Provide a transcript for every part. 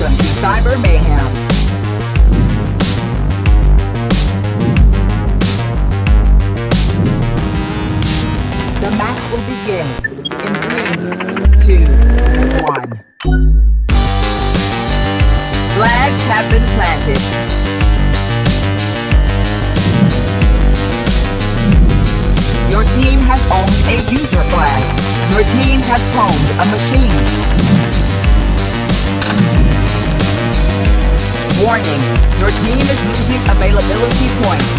Welcome to Cyber Mayhem. The match will begin in 3, 2, 1. Flags have been planted. Your team has owned a user flag. Your team has cloned a machine. Warning, your team is losing availability points.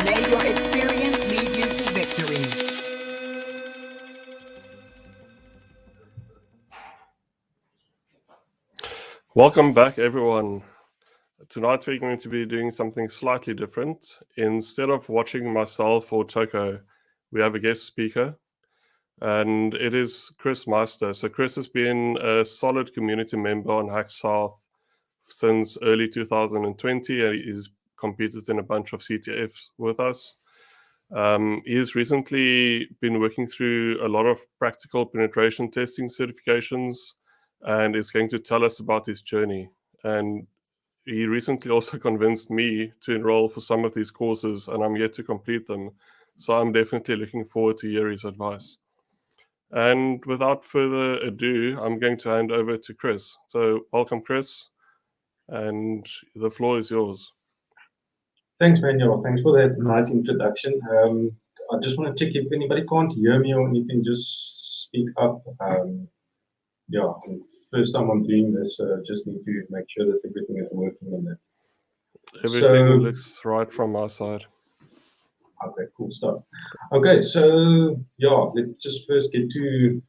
May your experience lead you to victory. Welcome back, everyone. Tonight we're going to be doing something slightly different. Instead of watching myself or Toko, we have a guest speaker, and it is Chris Meister. So Chris has been a solid community member on Hack South since early 2020, and he's competed in a bunch of CTFs with us. He has recently been working through a lot of practical penetration testing certifications and is going to tell us about his journey. And he recently also convinced me to enroll for some of these courses, and I'm yet to complete them. So I'm definitely looking forward to hear his advice. And without further ado, I'm going to hand over to Chris. So welcome, Chris, and the floor is yours. Thanks, Manuel. Thanks for that nice introduction. I just want to check if anybody can't hear me or anything, just speak up. Yeah, first time I'm doing this, just need to make sure that everything is working and that. Everything looks right from our side. Okay, cool stuff. Okay, so yeah, let's just first get to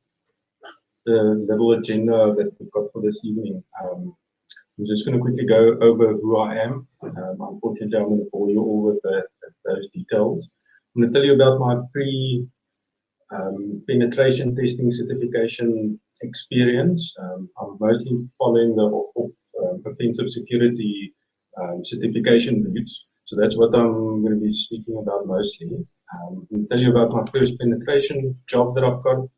the little agenda that we've got for this evening. I'm just going to quickly go over who I am. Unfortunately, I'm going to bore you all with those details. I'm going to tell you about my penetration testing certification experience. I'm mostly following the offensive security certification routes. So that's what I'm going to be speaking about mostly. I'm going to tell you about my first penetration job that I've got.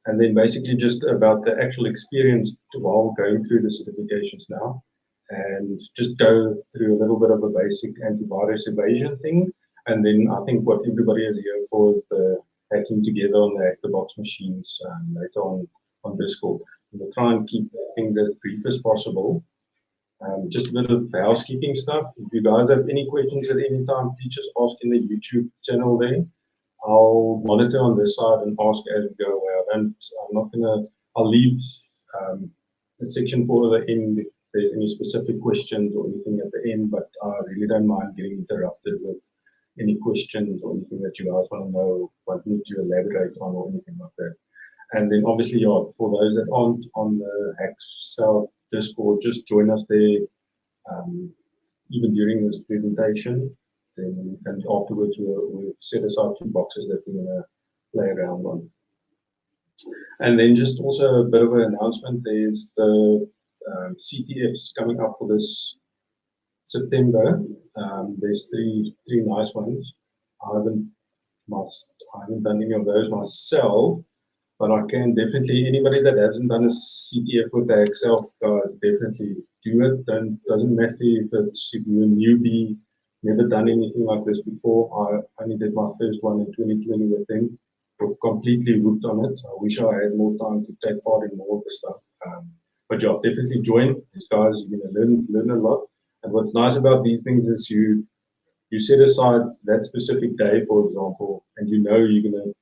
And then basically just about the actual experience while going through the certifications now. And just go through a little bit of a basic antivirus evasion thing. And then I think what everybody is here for is the hacking together on the ActiveBox machines later on Discord. We'll try and keep things as brief as possible. Just a bit of housekeeping stuff. If you guys have any questions at any time, please just ask in the YouTube channel there. I'll monitor on this side and ask as we go away. I'll leave a section for the end if there's any specific questions or anything at the end, but I really don't mind getting interrupted with any questions or anything that you guys want to know, want me to elaborate on or anything like that. And then obviously, yeah, for those that aren't on the Hack South Discord, just join us there even during this presentation. And afterwards, we'll set aside 2 boxes that we're going to play around on. And then just also a bit of an announcement, there's the CTFs coming up for this September. There's three nice ones. I haven't done any of those myself, but I can definitely, anybody that hasn't done a CTF with the Excel guys, definitely do it. Doesn't matter if you're a newbie, never done anything like this before. I only did my first one in 2020 with them. We're completely hooked on it. I wish I had more time to take part in more of the stuff. But yeah, definitely join these guys. You're going to learn a lot. And what's nice about these things is you set aside that specific day, for example, and you know you're going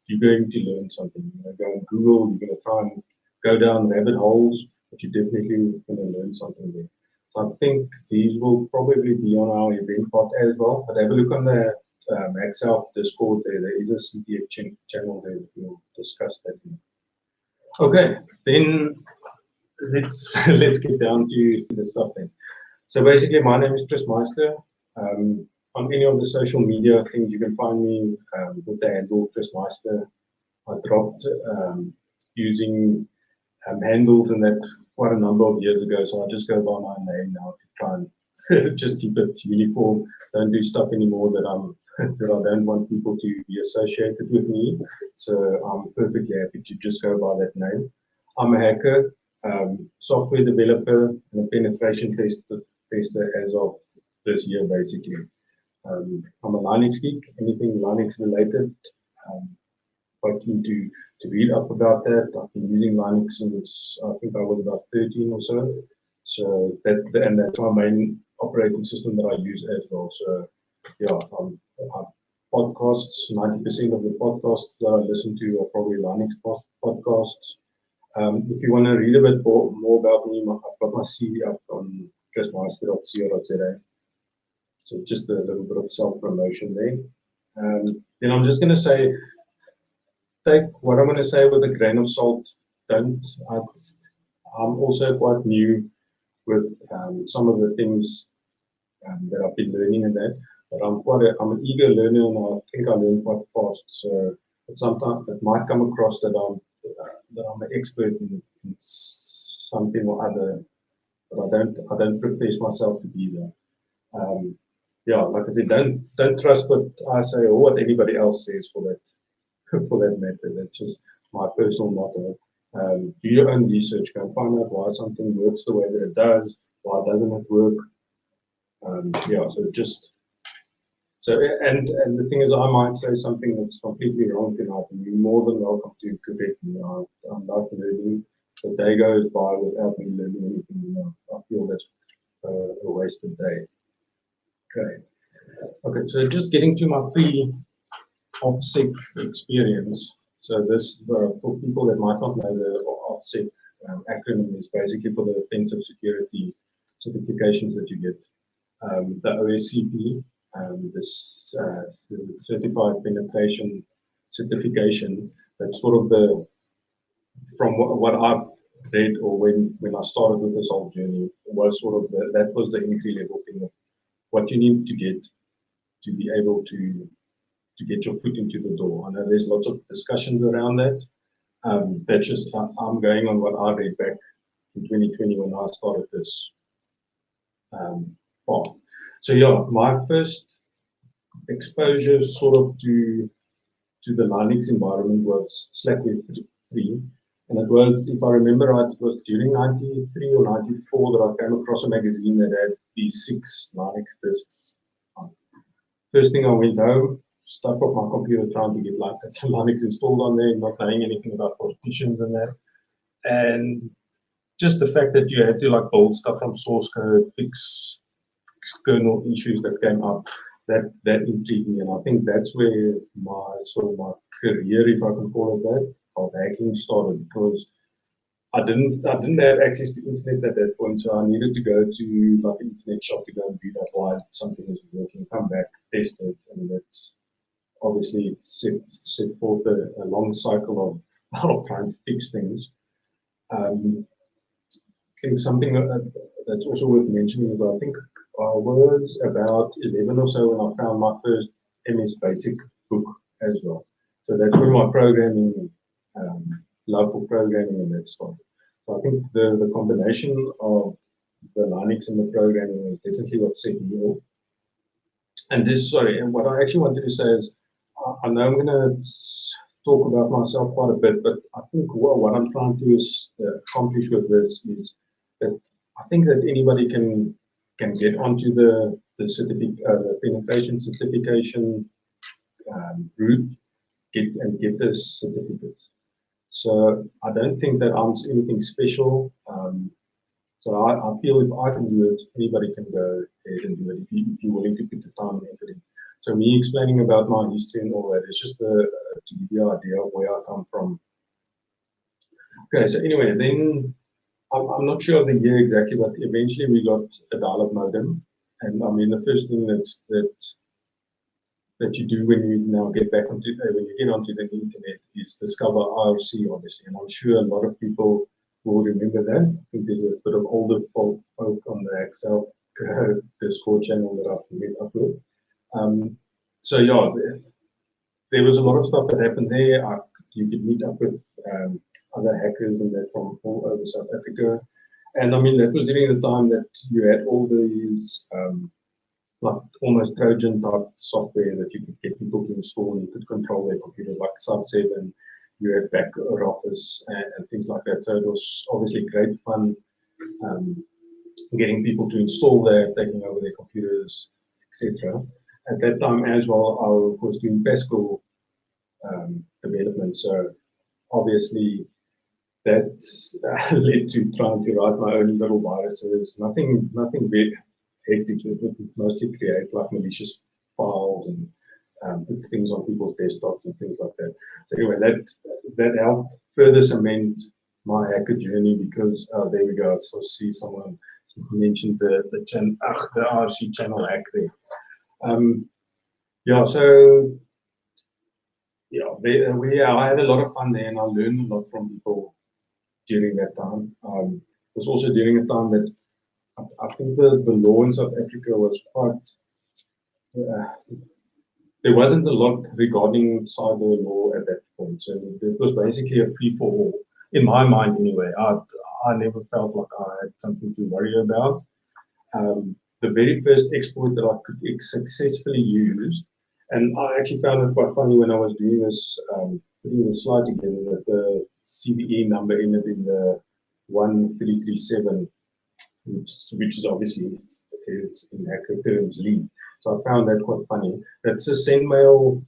to learn something. You're going to go on Google, you're going to try and go down rabbit holes, but you're definitely going to learn something there. So I think these will probably be on our event part as well. But have a look on the Hack South Discord there. There is a CTF channel there that we'll discuss that. Okay, then let's get down to the stuff then. So basically, my name is Chris Meister. On any of the social media things, you can find me with the handle Chris Meister. I dropped using handles and that quite a number of years ago, so I just go by my name now to try and just keep it uniform. Don't do stuff anymore that I don't want people to be associated with me. So I'm perfectly happy to just go by that name. I'm a hacker, software developer, and a penetration tester as of this year, basically. I'm a Linux geek, anything Linux related. Quite keen to read up about that. I've been using Linux since I think I was about 13 or so. So that's my main operating system that I use as well. So yeah, podcasts, 90% of the podcasts that I listen to are probably Linux podcasts. If you want to read a bit more about me, I've got my CV up on chrismeister.co.za. So just a little bit of self-promotion there. Then I'm just going to say, take what I'm going to say with a grain of salt. I'm also quite new with some of the things that I've been learning in that. But I'm an eager learner, and I think I learn quite fast. So sometimes it might come across that I'm an expert in something or other, but I don't profess myself to be there. Yeah, like I said, don't trust what I say or what anybody else says for that matter. That's just my personal motto. Do your own research, go and find out why something works the way that it does, why doesn't it work. Yeah, and the thing is, I might say something that's completely wrong tonight, and you're more than welcome to correct me. I'm not learning. The day goes by without me learning anything. I feel that's a wasted day. Okay, so just getting to my pre-OSEP experience. So this, for people that might not know, the OSEP acronym is basically for the offensive security certifications that you get. The OSCP, this certified penetration certification, that's sort of from what I've read, or when I started with this whole journey, was sort of that was the entry level thing of what you need to get to be able to get your foot into the door. I know there's lots of discussions around that. That's just, I'm going on what I read back in 2020 when I started this path. So yeah, my first exposure sort of to the Linux environment was Slackware 3. And it was, if I remember right, it was during 93 or 94 that I came across a magazine that had these 6 Linux disks. First thing, I went home, stuck off my computer trying to get Linux installed on there, not knowing anything about partitions and that. And just the fact that you had to like build stuff from source code, fix kernel issues that came up, that intrigued me. And I think that's where my career, if I can call it that, of hacking started, because I didn't have access to internet at that point, so I needed to go to like an internet shop to go and read up why something is working, come back, test it, and that's obviously set forth a long cycle of trying to fix things. I think something that's also worth mentioning is I think I was about 11 or so when I found my first MS Basic book as well. So that's where my programming, love for programming and that stuff. So I think the combination of the Linux and the programming is definitely what set me off. And and what I actually wanted to say is, I know I'm going to talk about myself quite a bit, but I think what I'm trying to accomplish with this is that I think that anybody can get onto the penetration certification route, get this certificate. So I don't think that I'm anything special. So I feel if I can do it, anybody can go ahead and do it if you're willing to put the time and effort in. So me explaining about my history and all that, it's just to give you an idea of where I come from. Okay, so anyway, then I'm not sure of the year exactly, but eventually we got a dial-up modem. And I mean, the first thing that you do when you now get back onto when you get onto the internet is discover IRC, obviously. And I'm sure a lot of people will remember that. I think there's a bit of older folk on the Excel Discord channel that I've met up with. So yeah, there was a lot of stuff that happened there. You could meet up with other hackers and that from all over South Africa. And I mean, that was during the time that you had all these like almost Trojan type software that you could get people to install, and you could control their computer, like Sub7, you had back office and things like that. So it was obviously great fun getting people to install that, taking over their computers, etc. At that time as well, I was doing Pascal development, so obviously that led to trying to write my own little viruses. Nothing very hectic. It would mostly create like malicious files and put things on people's desktops and things like that. So anyway, that helped further cement my hacker journey, because there we go. So see someone mentioned the RC channel hack there. Yeah, so yeah, I had a lot of fun there, and I learned a lot from people during that time. It was also during a time that I think the law in South Africa was quite, there wasn't a lot regarding cyber law at that point. So it was basically a free-for-all, in my mind anyway. I never felt like I had something to worry about. The very first exploit that I could successfully use, and I actually found it quite funny when I was doing this, putting the slide together, that the CVE number ended in the 1337, which is obviously, it's in hacker terms, lead. So I found that quite funny. That's a sendmail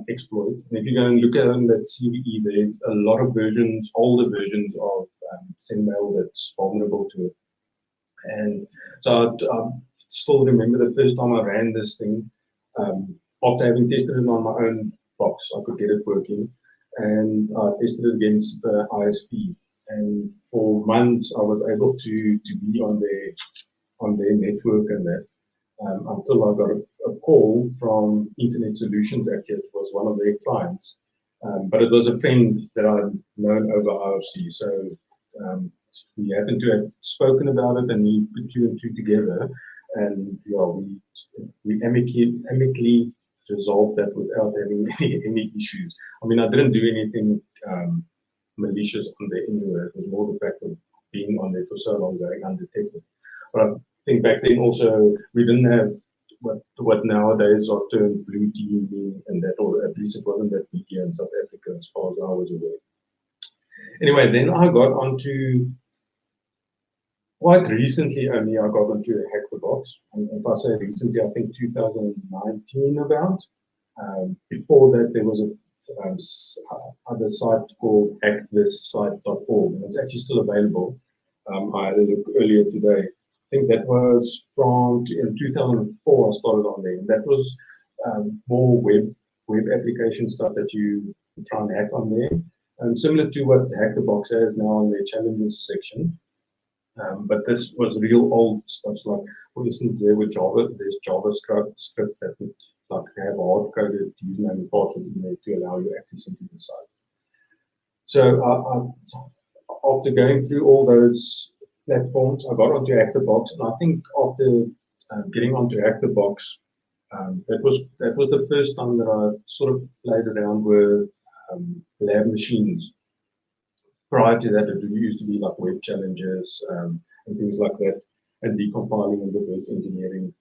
exploit. And if you go and look at that CVE, there's a lot of versions, older versions of sendmail that's vulnerable to it. And so I still remember the first time I ran this thing, after having tested it on my own box, I could get it working, and I tested it against the ISP. And for months, I was able to be on their network and that, until I got a call from Internet Solutions. Actually, it was one of their clients, but it was a friend that I'd known over IRC. So we happened to have spoken about it, and we put two and two together, and yeah, we amicably resolved that without having any issues. I mean, I didn't do anything malicious on there anywhere. It was more the fact of being on there for so long going undetected. But I think back then also we didn't have what nowadays are termed blue teaming and that, or at least it wasn't that big here in South Africa as far as I was aware. Anyway, then I got onto, quite recently only, I got onto Hack the Box. And if I say recently, I think 2019 about. Before that, there was a other site called hackthisite.org, and it's actually still available. I had a look earlier today. I think that was in 2004 I started on there, and that was more web application stuff that you try and hack on there. Similar to what Hack the Box has now in their challenges section. But this was real old stuff, like, for instance, there's JavaScript that would like have a hard-coded username and password in there to allow you access into the site. So after going through all those platforms, I got onto Hack the Box, and I think after getting onto Hack the Box, that was the first time that I sort of played around with lab machines. Prior to that, it used to be like web challenges and things like that, and decompiling and reverse engineering,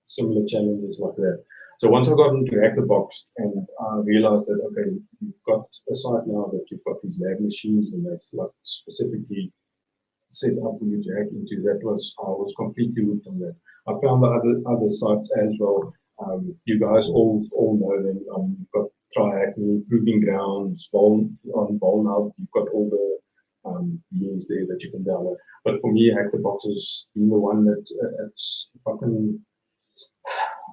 similar challenges like that. So once I got into Hack the Box, and I realized that, okay, you've got a site now that you've got these lab machines, and that's like specifically set up for you to hack into. I was completely hooked on that. I found the other sites as well. You guys all know them. You've got Try Hack Me, Proving Grounds, on Volnout. You've got all the games there that you can download. But for me, Hack the Box has been the one that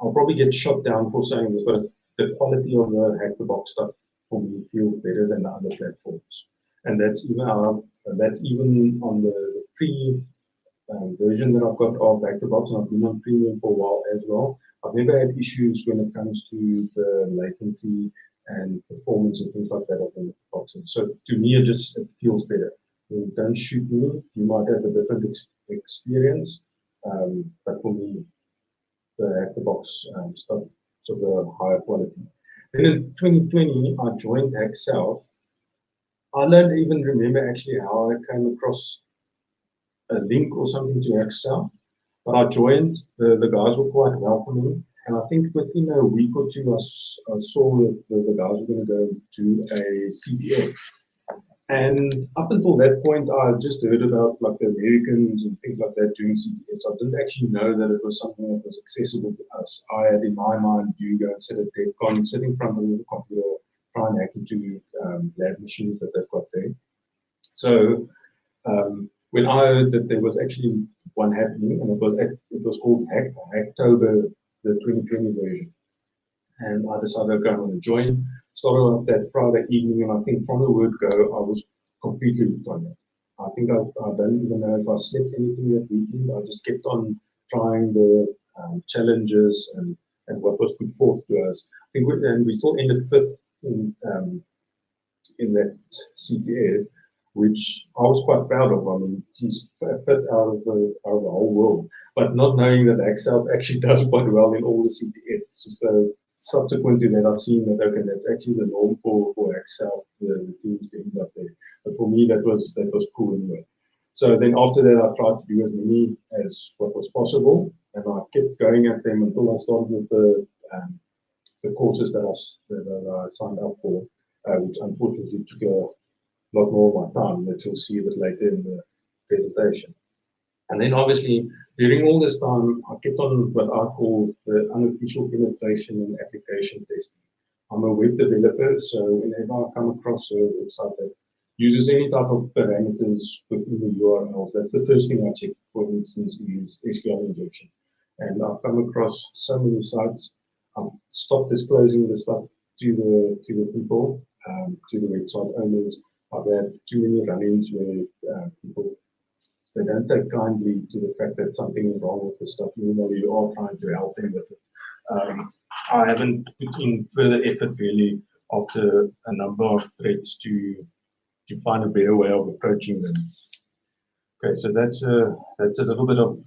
I'll probably get shot down for saying this, but the quality of the Hack the Box stuff for me feels better than the other platforms. And that's even on the free version that I've got of Hack the Box, and I've been on premium for a while as well. I've never had issues when it comes to the latency and performance and things like that of the boxes. So to me, it feels better. When you don't shoot me, you might have a different experience, but for me, the Hack the Box stuff is of a higher quality. Then in 2020, I joined Hack South. I don't even remember actually how I came across a link or something to Hack South. But I joined, the guys were quite welcoming, and I think within a week or two, I saw that the guys were going to go to a CTF. And up until that point, I just heard about like the Americans and things like that doing CTFs. I didn't actually know that it was something that was accessible to us. I had in my mind, you go and sit at their con, sit in front of the computer, try and hack into lab machines that they've got there. So when I heard that there was actually one happening, and it was called Hacktober, the 2020 version, and I decided, okay, I'm going to join. Started off that Friday evening, and I think from the word go, I was completely hooked on it. I think I don't even know if I slept anything that weekend. I just kept on trying the challenges and what was put forth to us. I think we still ended fifth in that CTA, which I was quite proud of. I mean, she's fifth out of the whole world, but not knowing that Excel actually does quite well in all the CTFs. So subsequent to that, I've seen that, okay, that's actually the norm for Excel, the teams getting up there. But for me, that was cool anyway. So then after that, I tried to do as many as what was possible, and I kept going at them until I started with the courses that I signed up for, which unfortunately took a lot more of my time, that you'll see a bit later in the presentation. And then obviously, during all this time, I kept on what I call the unofficial penetration and application testing. I'm a web developer, so whenever I come across a website that uses any type of parameters within the URLs, that's the first thing I check. For instance, is SQL injection. And I've come across so many sites. I've stopped disclosing the stuff to the people, to the website owners. I've had too many run-ins where people, they don't take kindly to the fact that something is wrong with the stuff, even though you are trying to help them with it. I haven't put in further effort really after a number of threats to find a better way of approaching them. Okay, so that's a little bit of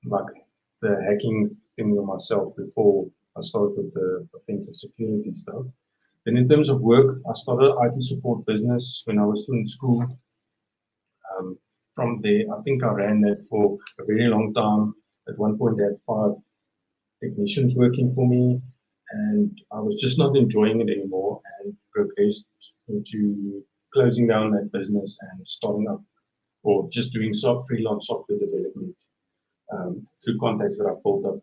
like the hacking thing on myself before I started with the offensive security stuff. Then in terms of work, I started IT support business when I was still in school. From there, I think I ran that for a very long time. At one point, I had 5 technicians working for me, and I was just not enjoying it anymore, and progressed into closing down that business and starting up, or just doing freelance software development through contacts that I built up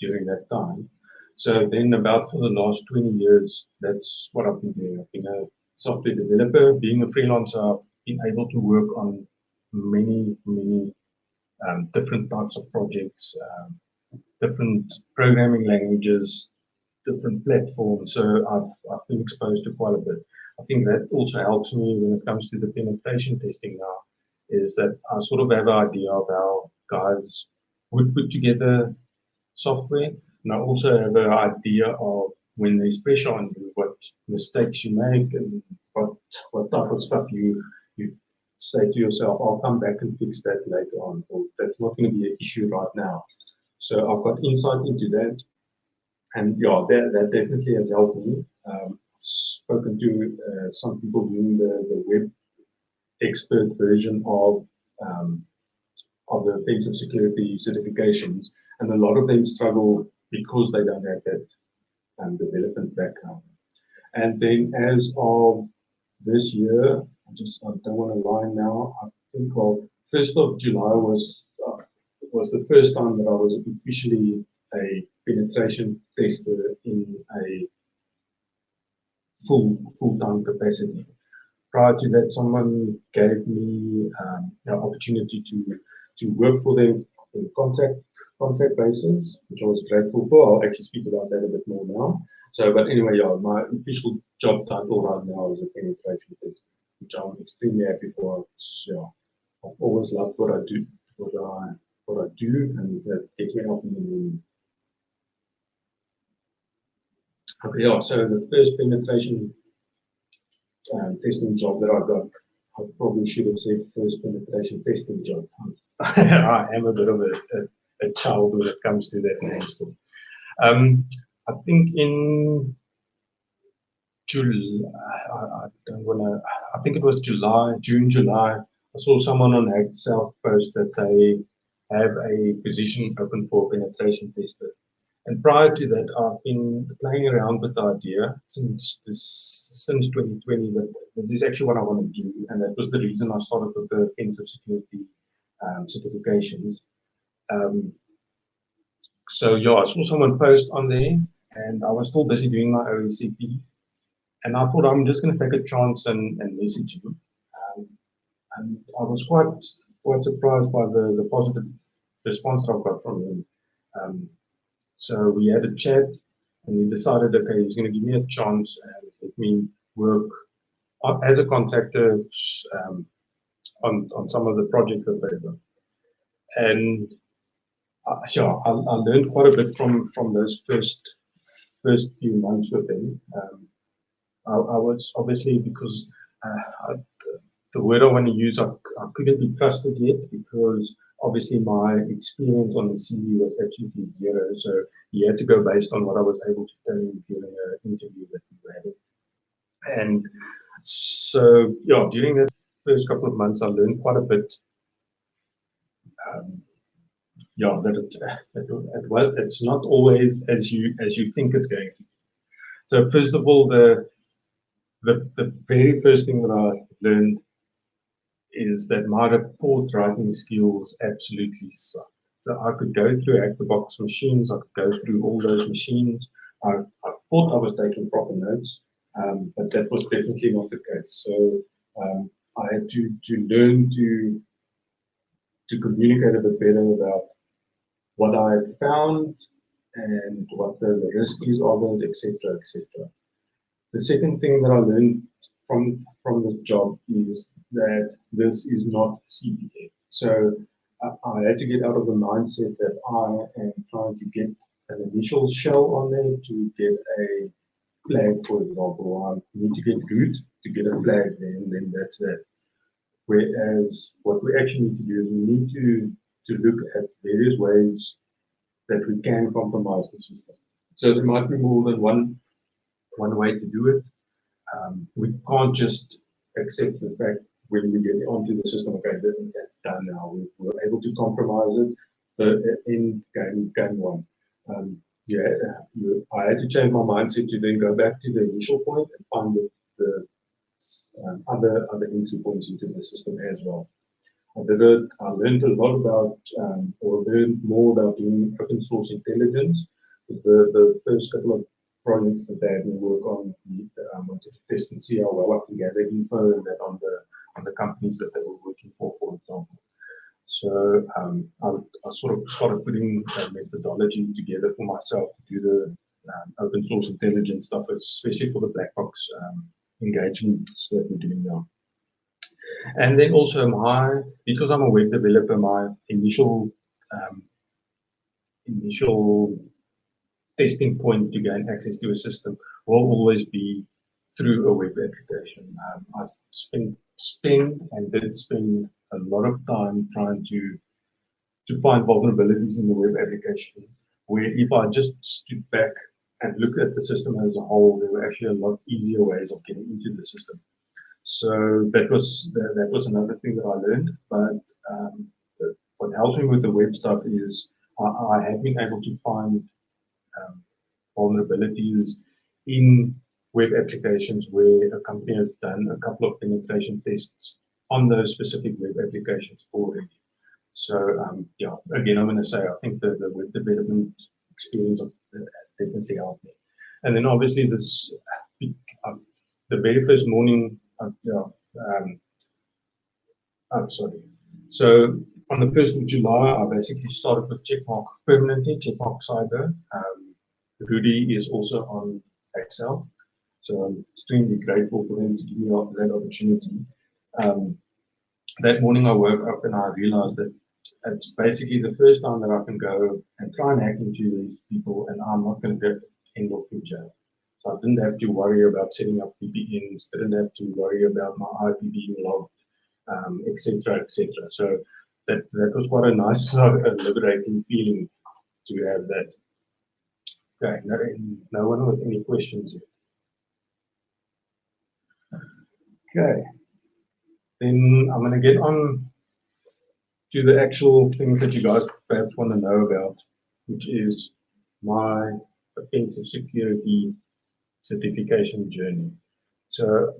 during that time. So then about for the last 20 years, that's what I've been doing. I've been a software developer. Being a freelancer, I've been able to work on many different types of projects, different programming languages, different platforms. So I've been exposed to quite a bit. I think that also helps me when it comes to the penetration testing now, is that I sort of have an idea of how guys would put together software. And I also have an idea of when there's pressure on you, what mistakes you make and what type of stuff you say to yourself, I'll come back and fix that later on, or that's not going to be an issue right now. So I've got insight into that. And yeah, that definitely has helped me. Spoken to some people doing the web expert version of the offensive security certifications, and a lot of them struggle because they don't have that development background. And then as of this year, I don't want to lie now, I think 1st of July was the first time that I was officially a penetration tester in a full-time capacity. Prior to that, someone gave me the opportunity to work for them on a contract basis, which I was grateful for. I'll actually speak about that a bit more now. So, but anyway, yeah, my official job title right now is a penetration tester, which I'm extremely happy for. I've always loved what I do, and that gets me up in the morning. Okay, yeah, so the first penetration testing job that I got, I probably should have said first penetration testing job. I am a bit of a child when it comes to that name still. I think in July, I think it was June, July, I saw someone on Hacked South post that they have a position open for penetration tester. And prior to that, I've been playing around with the idea since 2020 that this is actually what I want to do, and that was the reason I started with the offensive security certifications. So yeah, I saw someone post on there, and I was still busy doing my OSCP, and I thought I'm just going to take a chance and message him. And I was quite surprised by the positive response I got from him. So we had a chat, and we decided, okay, he's going to give me a chance and let me work as a contractor on some of the projects that they've done. And yeah, I learned quite a bit from those first few months with him. I was obviously, because the word I want to use, I couldn't be trusted yet, because obviously my experience on the CV was absolutely zero. So he had to go based on what I was able to tell him during an interview that we were having. And so, yeah, during that first couple of months, I learned quite a bit. Yeah, that it's not always as you think it's going to be. So first of all, the very first thing that I learned is that my report writing skills absolutely suck. So I could go through out-the-box machines, I could go through all those machines. I thought I was taking proper notes, but that was definitely not the case. So I had to learn to communicate a bit better about what I had found and what the risk is of it, etc., etc. The second thing that I learned from this job is that this is not CPA. So I had to get out of the mindset that I am trying to get an initial shell on there to get a flag, for example. I need to get root to get a flag there, and then that's that. Whereas what we actually need to do is we need to look at various ways that we can compromise the system. So there might be more than one way to do it. We can't just accept the fact when we get onto the system, okay, that's done now. We're able to compromise it in game one. I had to change my mindset to then go back to the initial point and find the other entry points into the system as well. I learned a lot about, or learned more about doing open source intelligence. The first couple of projects that they had me work on, wanted to test and see how well I can gather info and that on the companies that they were working for example. So I sort of started putting a methodology together for myself to do the open source intelligence stuff, especially for the black box engagements that we're doing now. And then also because I'm a web developer, my initial testing point to gain access to a system will always be through a web application. I did spend a lot of time trying to find vulnerabilities in the web application, where if I just stood back and looked at the system as a whole, there were actually a lot easier ways of getting into the system. So that was another thing that I learned. But what helped me with the web stuff is I have been able to find vulnerabilities in web applications where a company has done a couple of penetration tests on those specific web applications already. So yeah, again, I'm going to say I think the web development experience has definitely helped me. And then obviously the very first morning, I'm sorry. So on the 1st of July, I basically started with Checkmark permanently, Checkmark Cyber. Rudy is also on Excel. So I'm extremely grateful for him to give me that opportunity. That morning I woke up and I realized that it's basically the first time that I can go and try and hack into these people, and I'm not going to get end off in jail. So I didn't have to worry about setting up VPNs, didn't have to worry about my IP being logged, etc., etc. So that was quite a nice, liberating feeling to have that. Okay, no one with any questions yet. Okay, then I'm going to get on to the actual thing that you guys perhaps want to know about, which is my offensive security certification journey. So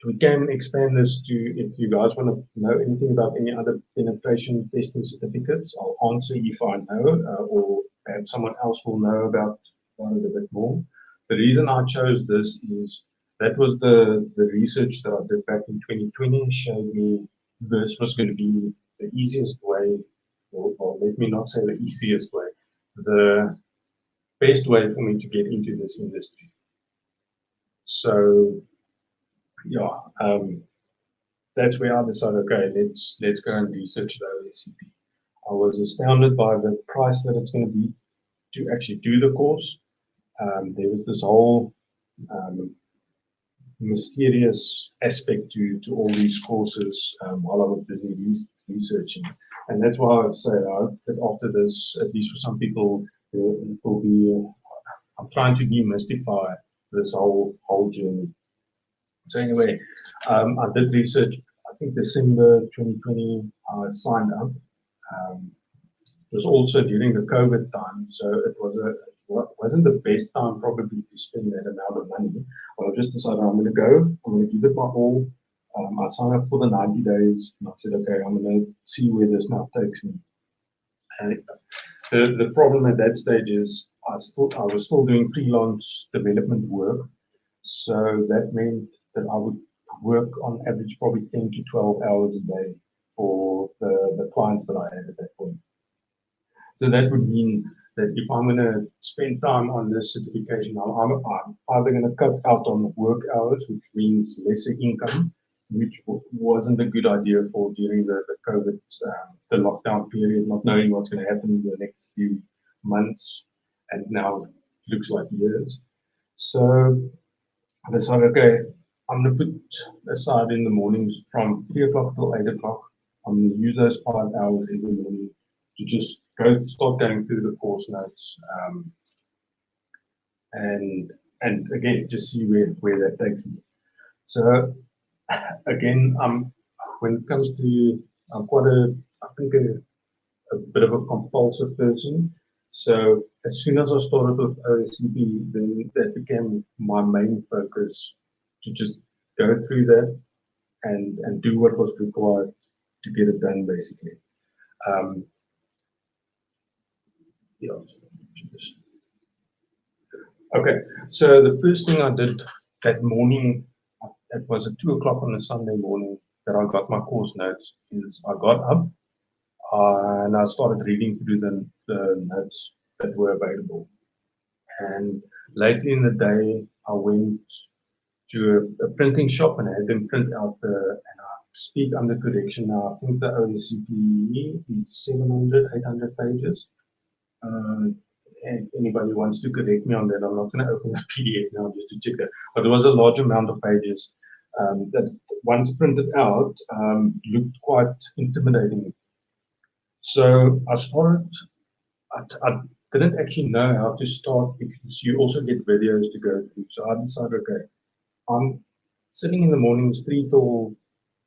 we can expand this to, if you guys want to know anything about any other penetration testing certificates, I'll answer if I know, or perhaps someone else will know about it a bit more. The reason I chose this is that was the research that I did back in 2020 showed me this was going to be the easiest way, or let me not say the easiest way, the best way for me to get into this industry. So yeah, that's where I decided, okay, let's go and research the OSCP. I was astounded by the price that it's going to be to actually do the course. There was this whole mysterious aspect to all these courses while I was busy researching. And that's why I say I hope that after this, at least for some people, it will be, I'm trying to demystify this whole journey. So anyway, I did research, I think December 2020, I signed up. It was also during the COVID time, so it wasn't the best time probably to spend that amount of money. But I just decided I'm going to go, I'm going to give it my all. I signed up for the 90 days, and I said, okay, I'm going to see where this now takes me. And the problem at that stage is I was still doing freelance development work, so that meant that I would work on average probably 10 to 12 hours a day for the clients that I had at that point. So that would mean that if I'm going to spend time on this certification, I'm either going to cut out on work hours, which means lesser income, which wasn't a good idea for during the COVID, the lockdown period, not knowing what's going to happen in the next few months, and now it looks like years. So I decided, okay, I'm going to put aside in the mornings from 3 o'clock till 8 o'clock. I'm going to use those 5 hours every morning to just start going through the course notes, and again, just see where that takes me. So again, when it comes to, I'm quite I think a bit of a compulsive person. So as soon as I started with OSCP, then that became my main focus, to just go through that and do what was required to get it done, basically. Yeah. Okay, so the first thing I did that morning, it was at 2 o'clock on a Sunday morning that I got my course notes, is I got up and I started reading through the notes that were available. And later in the day, I went to a printing shop and I had them print out and I speak under correction now, I think the OSCP is 700, 800 pages. And anybody wants to correct me on that, I'm not going to open the PDF now just to check that. But there was a large amount of pages that once printed out looked quite intimidating. So I started, I didn't actually know how to start because you also get videos to go through. So I decided, okay, I'm sitting in the mornings 3 till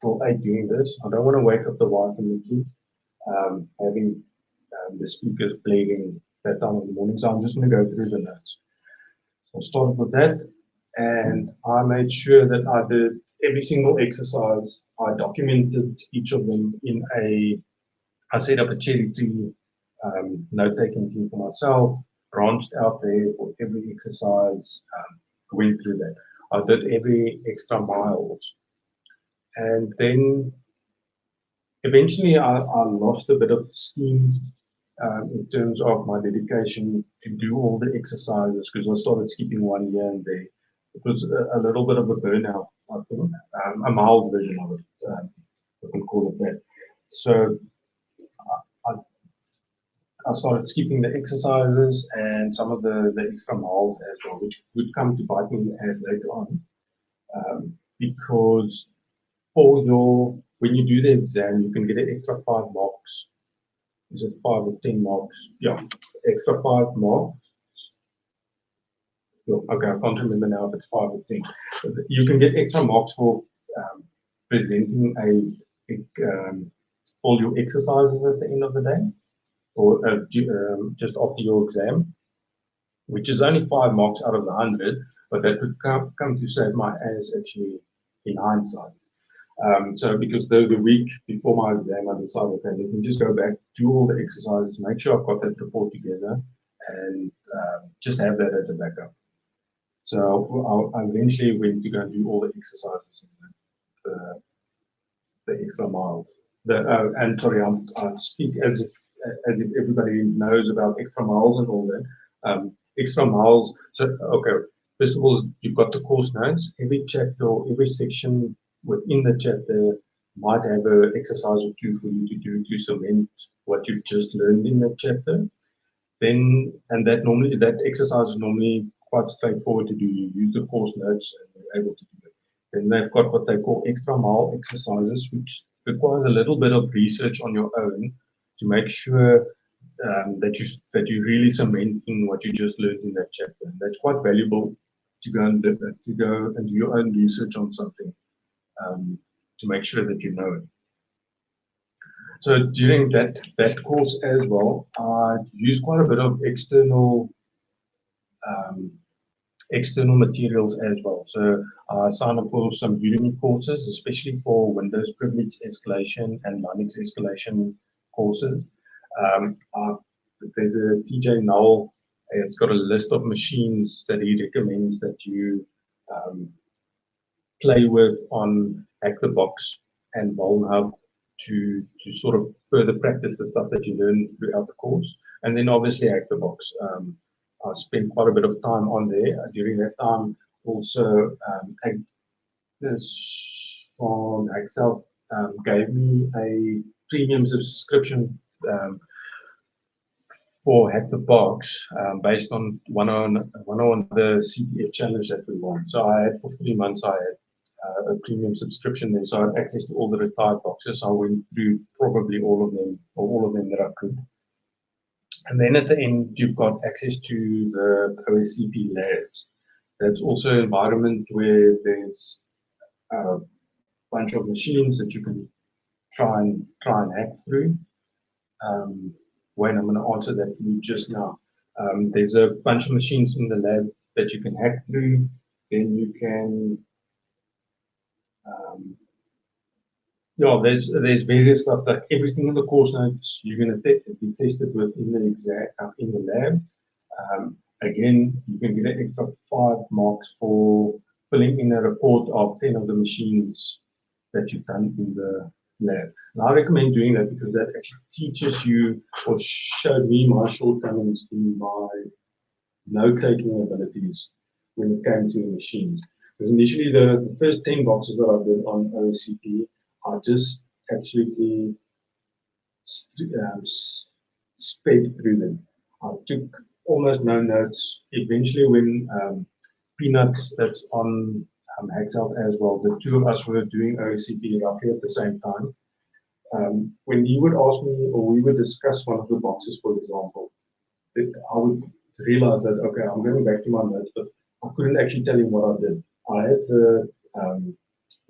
8 doing this. I don't want to wake up the wife and the kid, having the speakers playing that time in the morning. So I'm just going to go through the notes. So I started with that, and I made sure that I did every single exercise. I documented each of them in I set up a cherry tree note-taking thing for myself, branched out there for every exercise, went through that. I did every extra miles. And then eventually I lost a bit of steam in terms of my dedication to do all the exercises, because I started skipping one here and there. It was a little bit of a burnout, I think, a mild version of it, I can call it that. So I started skipping the exercises and some of the extra miles as well, which would come to bite me as later on, because when you do the exam, you can get an extra 5 marks. Is it 5 or 10 marks? Yeah, extra 5 marks. Okay, I can't remember now if it's 5 or 10. You can get extra marks for presenting a all your exercises at the end of the day, or just after your exam, which is only 5 marks out of the 100, but that would come to save my ass actually in hindsight. So because the week before my exam, I decided, okay, let me just go back, do all the exercises, make sure I've got that report together, and just have that as a backup. So I eventually went to go and do all the exercises, the extra miles. And sorry, I speak as if everybody knows about extra miles and all that. Extra miles. So okay, first of all, you've got the course notes. Every chapter or every section within the chapter might have an exercise or two for you to do to cement what you've just learned in that chapter. Then, and that exercise is normally quite straightforward to do. You use the course notes and you're able to do it. Then they've got what they call extra mile exercises, which requires a little bit of research on your own to make sure that you really cement in what you just learned in that chapter. And that's quite valuable to go and do your own research on something to make sure that you know it. So during that course as well, I used quite a bit of external materials as well. So I signed up for some Udemy courses, especially for Windows privilege escalation and Linux escalation courses. There's a TJ Null. It's got a list of machines that he recommends that you play with on Hack the Box and Vulnhub to sort of further practice the stuff that you learn throughout the course. And then obviously Hack the Box. I spent quite a bit of time on there. During that time, also, this from Excel gave me a premium subscription for Hack the Box based on one on the CTF challenge that we won. So I had for 3 months, I had a premium subscription there, so I had access to all the retired boxes. I went through probably all of them, or all of them that I could. And then at the end, you've got access to the OSCP labs. That's also an environment where there's a bunch of machines that you can try and hack through. Wayne, I'm going to answer that for you just now. There's a bunch of machines in the lab that you can hack through. Then you can, there's various stuff, like everything in the course notes you're going to be tested with in the lab. Again, you can get an extra 5 marks for filling in a report of 10 of the machines that you've done in the lab. And I recommend doing that because that actually teaches you, or showed me, my shortcomings in my note-taking abilities when it came to the machines. Because initially the first 10 boxes that I did on OSCP, I just absolutely sped through them. I took almost no notes. Eventually when Peanuts, that's on Hackself as well, the two of us were doing OSCP roughly at the same time. When he would ask me, or we would discuss one of the boxes, for example, I would realize that, okay, I'm going back to my notes, but I couldn't actually tell him what I did. I had the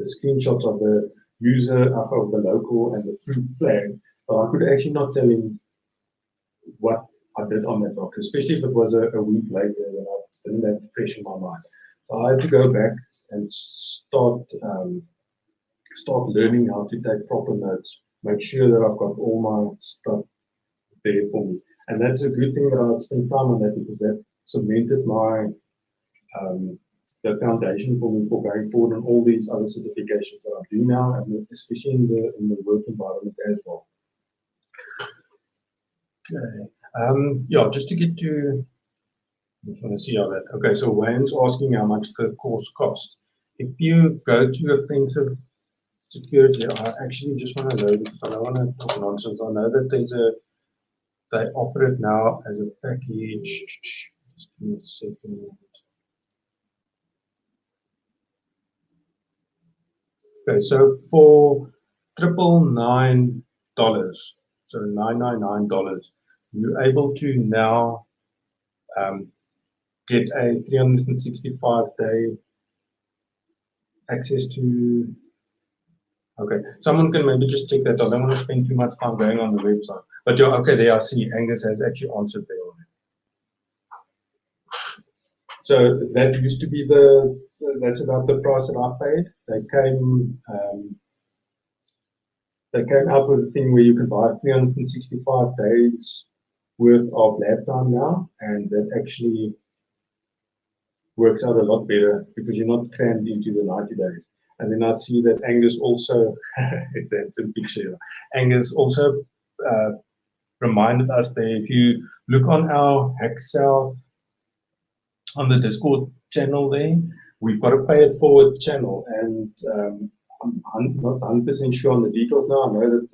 screenshots of the user, of the local, and the proof flag, but I could actually not tell him what I did on that box, especially if it was a week later when I didn't have it fresh in my mind. So I had to go back and start learning how to take proper notes, make sure that I've got all my stuff there for me. And that's a good thing that I spent time on that, because that cemented my the foundation for me for going forward on all these other certifications that I'm doing now, and especially in the work environment as well. Okay. Just to get to, I just want to see how that. Okay, so Wayne's asking how much the course costs. If you go to offensive security, I actually just want to load it because I don't want to talk nonsense. I know that they offer it now as a package. Just give me a second. Okay, so for $999, so $999, you're able to now get a 365-day access to Okay, someone can maybe just check that. I don't want to spend too much time going on the website. But yeah, okay, there I see Angus has actually answered there already. So that used to be that's about the price that I paid. They came out with a thing where you can buy 365 days worth of lab time now, and that actually works out a lot better because you're not crammed into the 90 days. And then I see that Angus also, it's a picture. Angus also reminded us that if you look on our Excel on the Discord channel there, we've got a pay it forward channel, and I'm not 100% sure on the details now. I know that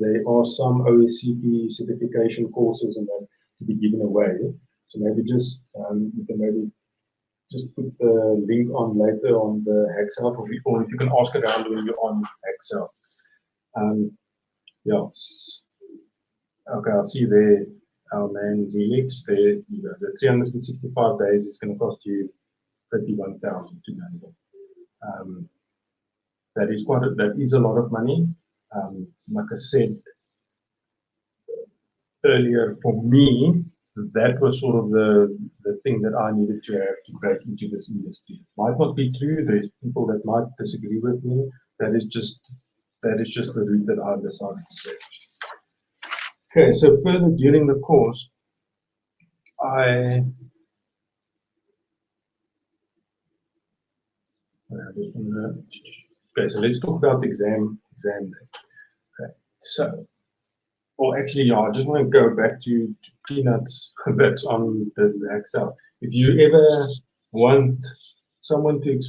there are some OSCP certification courses and that to be given away. So maybe just you can maybe just put the link on later on the Excel, or if you can ask around when you're on Excel. Yeah. Okay, I see there. Our man Helix, there, the 365 days is going to cost you 31,000 to manage. That is a lot of money. Like I said earlier, for me, that was sort of the thing that I needed to have to break into this industry. It might not be true. There's people that might disagree with me. That is just the route that I've decided to take. Okay, so further during the course, I just want to. Okay, so let's talk about the exam day. Okay, so. Well, actually, yeah, I just want to go back to Peanuts that's on the Excel. If you ever want someone to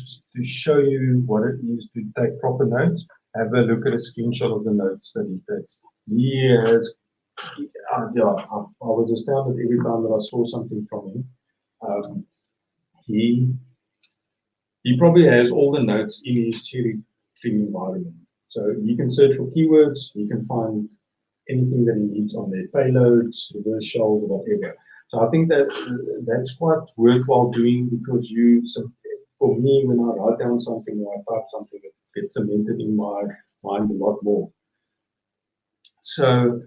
show you what it is to take proper notes, have a look at a screenshot of the notes that he takes. He has, I was astounded every time that I saw something from him. He probably has all the notes in his cherry tree environment. So you can search for keywords, you can find anything that he needs on their payloads, reverse shells, or whatever. So I think that that's quite worthwhile doing because for me, when I write down something or I type something, it gets cemented in my mind a lot more. So,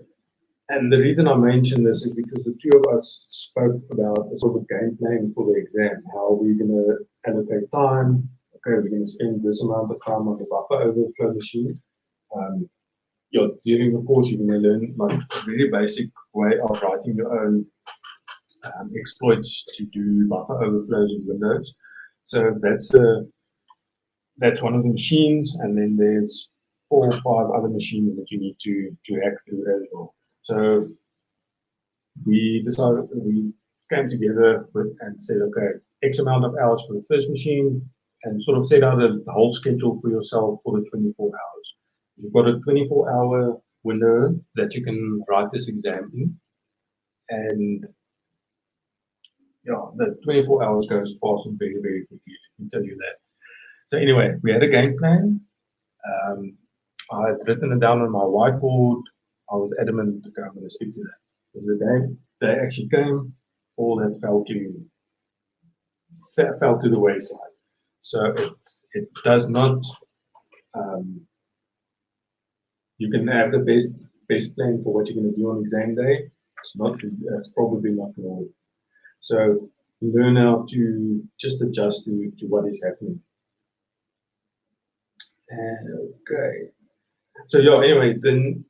and the reason I mention this is because the two of us spoke about a sort of game plan for the exam, how we're going to allocate time. Okay, we're going to spend this amount of time on the buffer overflow machine. During the course, you're going to learn like a very basic way of writing your own exploits to do buffer overflows in Windows. So that's one of the machines, and then there's 4 or 5 other machines that you need to hack through as well. So we came together and said, okay, X amount of hours for the first machine, and sort of set out the whole schedule for yourself for the 24 hours. You've got a 24-hour window that you can write this exam in, and the 24 hours goes past very, very quickly. I can tell you that. So anyway, we had a game plan. I had written it down on my whiteboard. I was adamant, okay, I'm going to stick to that. When the day actually came, all that fell to the wayside. So it does not. You can have the best plan for what you're going to do on exam day. It's probably not going to work. So learn how to just adjust to what is happening. Okay. So anyway, then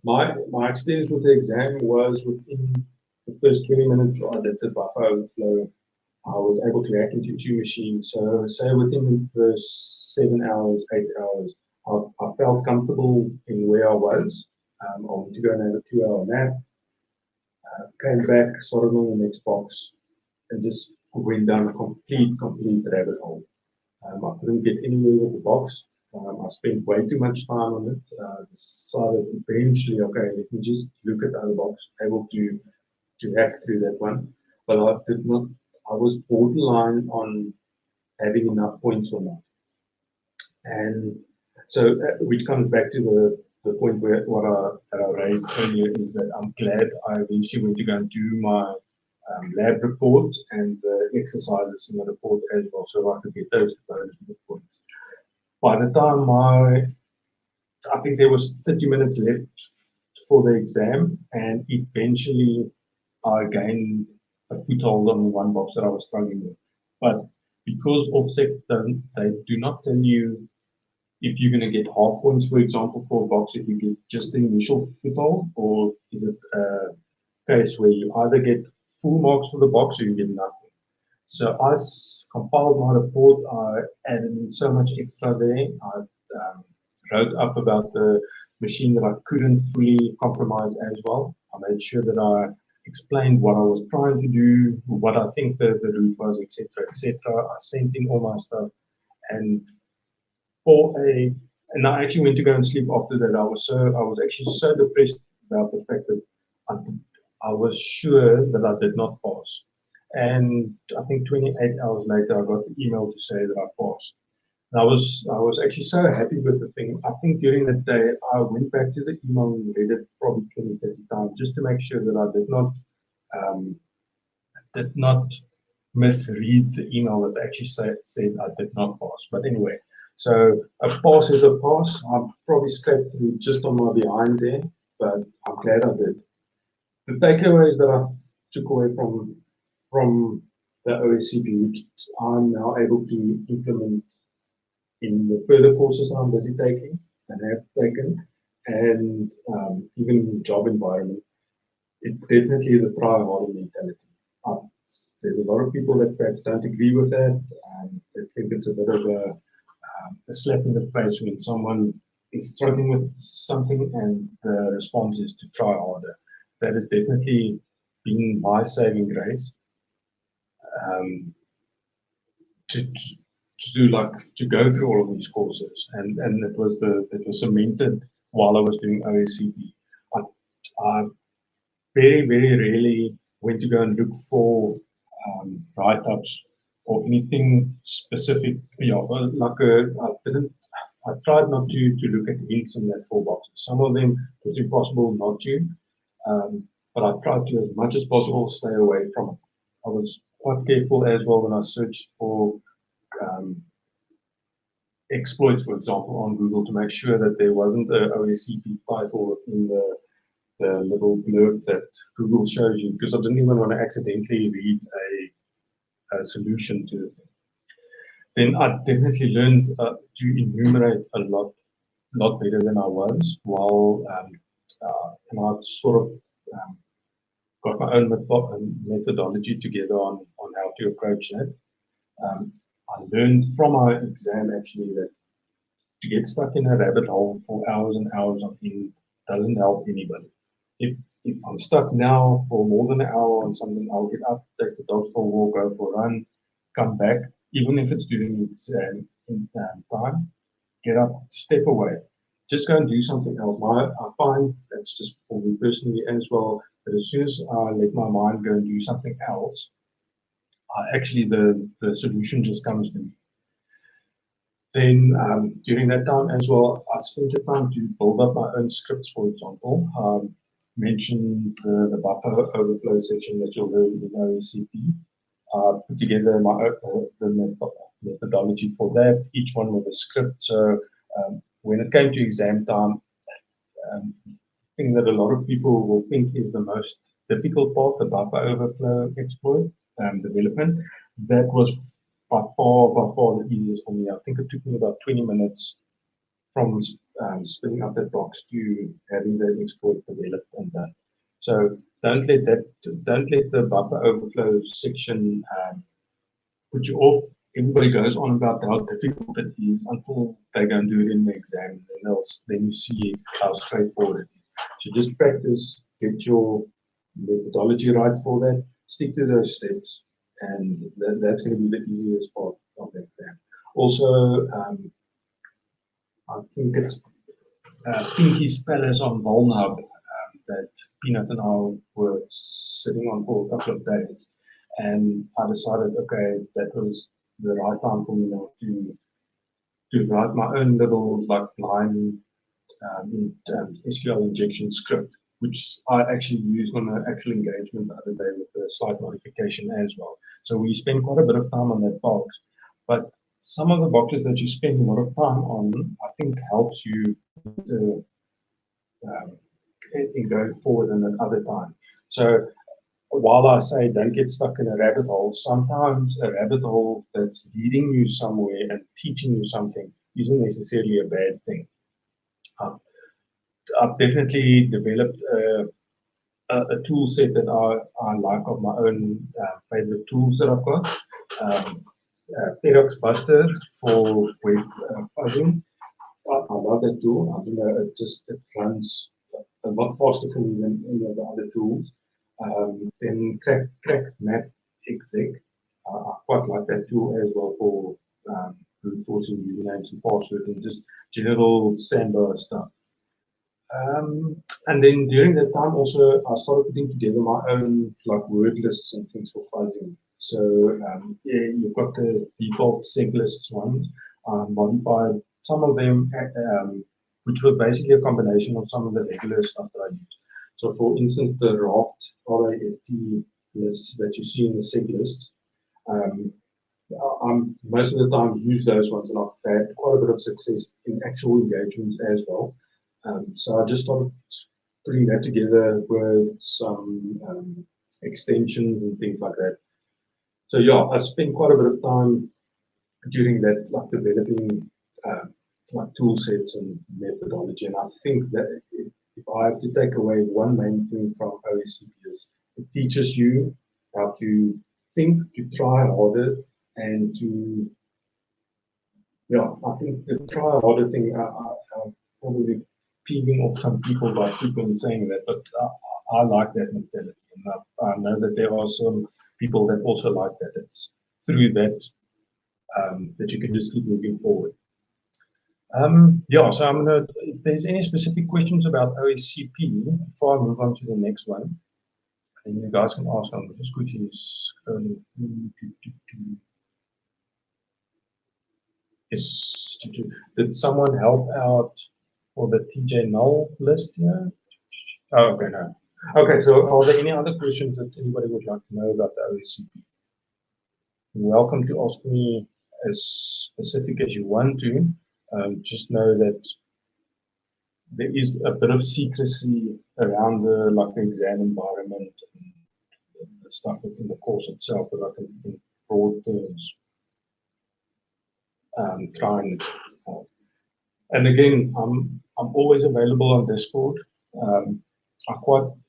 my experience with the exam was within the first 20 minutes I did the buffer overflow. I was able to hack into 2 machines. So say within the 7 hours, 8 hours, I felt comfortable in where I was. I went to go and have a 2-hour nap. Came back, started on the next box, and just went down a complete rabbit hole. I couldn't get anywhere with the box. I spent way too much time on it. Decided eventually, okay, let me just look at the other box, able to hack through that one. But I did not. I was borderline on having enough points or not. And so, which comes back to the point where what I raised earlier is that I'm glad I eventually went to go and do my lab report and the exercises in the report as well, so I could get those points. by the time I think there was 30 minutes left for the exam, and eventually I gained a foothold on one box that I was struggling with. But because OSEP they do not tell you if you're going to get half points, for example, for a box, if you get just the initial foothold, or is it a case where you either get full marks for the box or you get nothing. So I compiled my report. I added in so much extra there. I wrote up about the machine that I couldn't fully compromise as well. I made sure that I explained what I was trying to do, what I think the route was, etc., etc. I sent in all my stuff, and and I actually went to go and sleep after that. I was actually so depressed about the fact that I was sure that I did not pass. And I think 28 hours later, I got the email to say that I passed. And I was actually so happy with the thing. I think during the day, I went back to the email and read it probably 20, 30 times just to make sure that I did not misread the email that actually said I did not pass. But anyway, so a pass is a pass. I'm probably scraped through just on my behind there, but I'm glad I did. The takeaways that I took away from the OSCP, which I'm now able to implement in the further courses I'm busy taking and have taken, and even in the job environment, it's definitely the try harder mentality. There's a lot of people that perhaps don't agree with that, and they think it's a bit of a slap in the face when someone is struggling with something and the response is to try harder. That has definitely been my saving grace. To go through all of these courses, and it was cemented while I was doing OSCP. I very rarely went to go and look for write-ups or anything specific. Yeah, I tried not to look at hints in that 4 boxes. Some of them it was impossible not to, but I tried to, as much as possible, stay away from it. I was quite careful as well when I searched for exploits, for example, on Google, to make sure that there wasn't an OSCP title in the little blurb that Google shows you, because I didn't even want to accidentally read a solution to the thing. Then I definitely learned to enumerate a lot better than I was, while and I sort of got my own methodology together on how to approach that. I learned from my exam actually that to get stuck in a rabbit hole for hours and hours on end doesn't help anybody. If I'm stuck now for more than an hour on something, I'll get up, take the dogs for a walk, go for a run, come back, even if it's during the exam time, get up, step away, just go and do something else. I find that's just for me personally as well, that as soon as I let my mind go and do something else, actually the solution just comes to me. Then during that time as well, I spent the time to build up my own scripts, for example. Mentioned the buffer overflow section that you'll learn in OSCP. Put together the methodology for that, each one with a script. So when it came to exam time, the thing that a lot of people will think is the most difficult part, the buffer overflow exploit development, that was by far the easiest for me. I think it took me about 20 minutes from spinning up that box to having the exploit developed and done. So don't let the buffer overflow section put you off. Everybody goes on about how difficult it is until they go and do it in the exam, and then you see how straightforward it is. So just practice, get your methodology right for that, stick to those steps, and that's going to be the easiest part of the exam. Also, I think it's Pinky's Palace on Volnhub that Peanut and I were sitting on for a couple of days, and I decided, okay, that was the right time for me now to write my own little line SQL injection script, which I actually used on an actual engagement the other day with a slight modification as well. So we spent quite a bit of time on that box, but some of the boxes that you spend a lot of time on, I think helps you in going forward in another time. So while I say don't get stuck in a rabbit hole, sometimes a rabbit hole that's leading you somewhere and teaching you something isn't necessarily a bad thing. I've definitely developed a tool set that I like of my own favorite tools that I've got. Paradox Buster for web fuzzing. I love that tool. I think it runs a lot faster for me than any of the other tools. Then Crack Map Exec. I quite like that tool as well for brute forcing usernames and passwords and just general sandbar stuff. And then during that time also I started putting together my own like word lists and things for fuzzing. So yeah, you've got the default seg lists ones, modified some of them, which was basically a combination of some of the regular stuff that I use. So for instance, the raft RAFT lists that you see in the seg lists, most of the time use those ones, and I've had quite a bit of success in actual engagements as well. So I just started putting that together with some extensions and things like that. So yeah, I spent quite a bit of time during that, like developing like tool sets and methodology. And I think that if I have to take away one main thing from OSCP is it teaches you how to think, to try harder, and to, yeah, I think the try harder thing, I'm probably peeving off some people by people saying that, but I like that mentality. And I know that there are some people that also like that. It's through that that you can just keep moving forward. Yeah, so I'm gonna, if there's any specific questions about OSCP, before I move on to the next one, then you guys can ask. I'm just quickly scrolling through. Yes, did someone help out for the TJ null list here? Oh, okay, no. Okay, so are there any other questions that anybody would like to know about the OSCP? You're welcome to ask me as specific as you want to. Just know that there is a bit of secrecy around the exam environment and the stuff within the course itself, that I can, in broad terms, try and again, I'm always available on Discord. I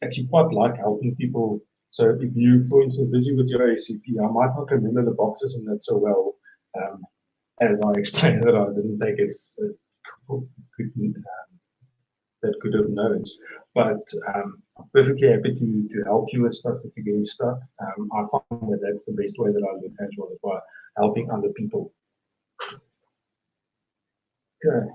actually quite like helping people. So if you, for instance, busy with your ACP, I might not remember the boxes and that so well, as I explained that I didn't take as that could have notes. But I'm perfectly happy to help you with stuff if you're getting stuck. I find that that's the best way that I learn as well, is by helping other people. Okay.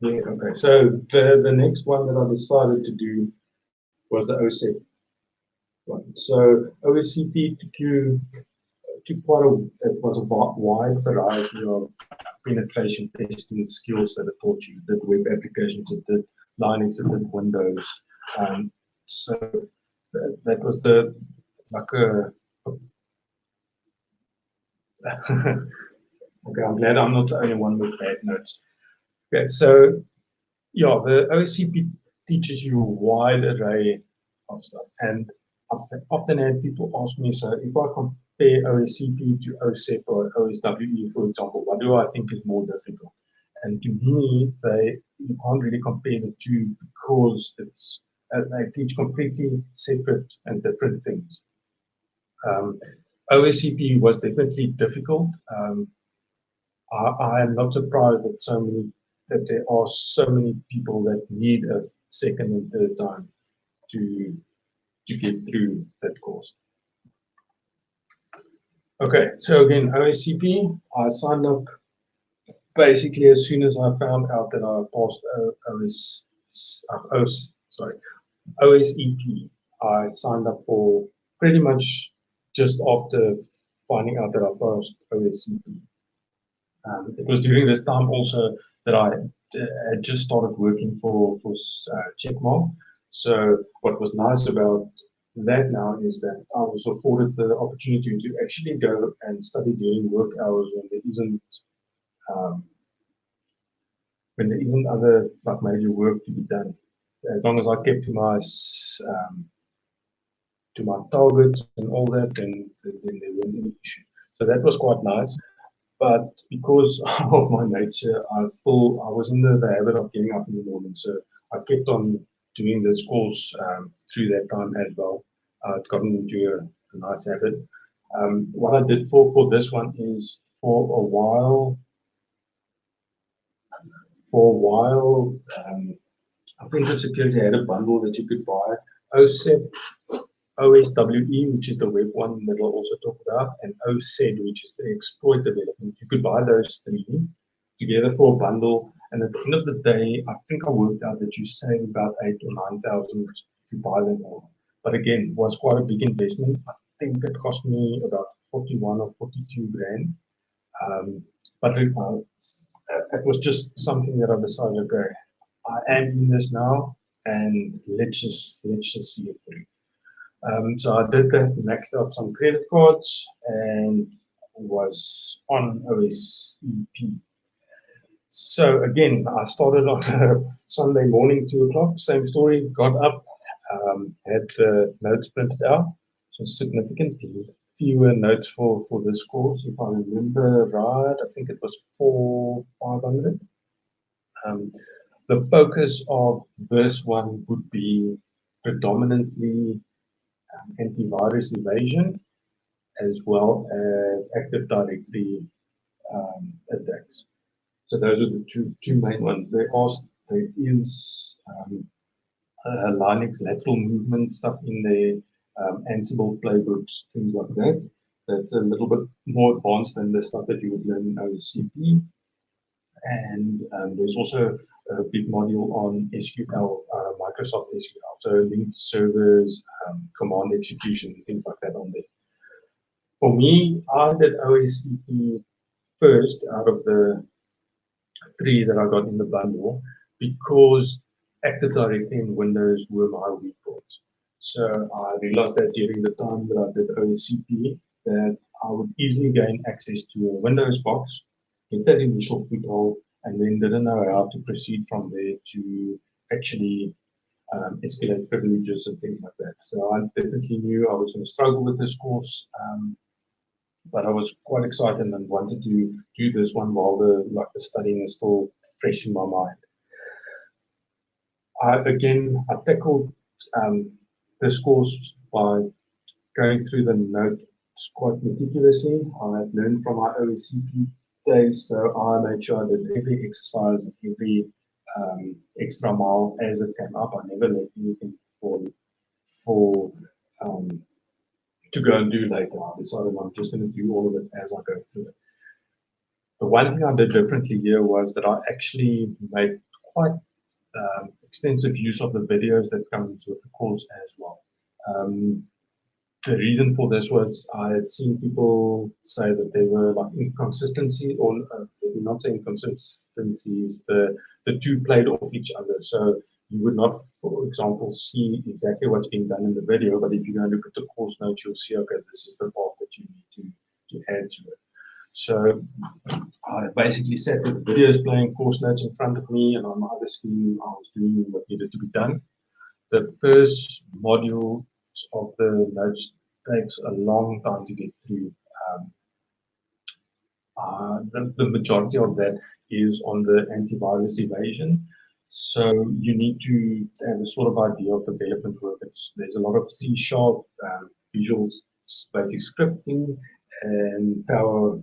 Yeah, okay. So the next one that I decided to do was the OSEP one. So OSCP took quite it was a wide variety of penetration testing skills that it taught you. It did web applications, it did Linux, it did Windows. So that was okay, I'm glad I'm not the only one with bad notes. Okay, so yeah, the OSCP teaches you a wide array of stuff. And I've often had people ask me, so if I compare OSCP to OSEP or OSWE, for example, what do I think is more difficult? And to me, you can't really compare the two, because they teach completely separate and different things. OSCP was definitely difficult. I am not surprised that there are so many people that need a second and third time to get through that course. Okay, so again, OSCP, I signed up basically as soon as I found out that I passed OSEP. I signed up for pretty much just after finding out that I passed OSCP. It was during this time also that I had just started working for Checkmark. So what was nice about that now is that I was afforded the opportunity to actually go and study during work hours um, when there isn't other like major work to be done. As long as I kept to my targets and all that, then there wasn't any issue. So that was quite nice. But because of my nature, I was in the habit of getting up in the morning. So I kept on doing this course through that time as well. I'd gotten into a nice habit. What I did for this one is for a while, Offensive Security had a bundle that you could buy. OSEP, OSWE, which is the web one that I'll also talk about, and OSED, which is the exploit development. You could buy those three together for a bundle, and at the end of the day, I think I worked out that you save about 8,000 or 9,000 if you buy them all. But again, it was quite a big investment. I think it cost me about 41 or 42 grand. But it was just something that I decided, okay, I am in this now, and let's just see it through. So I did that, maxed out some credit cards, and was on OSEP. So again, I started on a Sunday morning, 2 o'clock, same story, got up, had the notes printed out, so significantly fewer notes for this course. If I remember right, I think it was 500. The focus of this one would be predominantly antivirus evasion, as well as Active Directory attacks. So those are the two main ones. There is Linux lateral movement stuff in there, Ansible playbooks, things like that. That's a little bit more advanced than the stuff that you would learn in OSCP. And there's also a big module on SQL, Microsoft SQL, so linked servers, command execution, things like that on there. For me, I did OSEP first out of the 3 that I got in the bundle because Active Directory and Windows were my weak points. So I realized that during the time that I did OSCP that I would easily gain access to a Windows box, get that initial foothold, and then didn't know how to proceed from there to actually escalate privileges and things like that. So I definitely knew I was going to struggle with this course, but I was quite excited and wanted to do this one while the studying is still fresh in my mind. I tackled this course by going through the notes quite meticulously. I had learned from my OSCP days, so I made sure I did every exercise and every extra mile as it came up. I never let anything for to go and do later. I decided I'm just going to do all of it as I go through it. The one thing I did differently here was that I actually made quite extensive use of the videos that comes with the course as well. The reason for this was I had seen people say that there were like inconsistencies, or not say inconsistencies, the two played off each other. So you would not, for example, see exactly what's being done in the video, but if you go and look at the course notes, you'll see, okay, this is the part that you need to add to it. So I basically sat with the videos playing, course notes in front of me, and on my other screen, I was doing what needed to be done. The first module of the notes takes a long time to get through. The majority of that is on the antivirus evasion. So you need to have a sort of idea of development work. There's a lot of C#, Visual Basic scripting, and PowerShell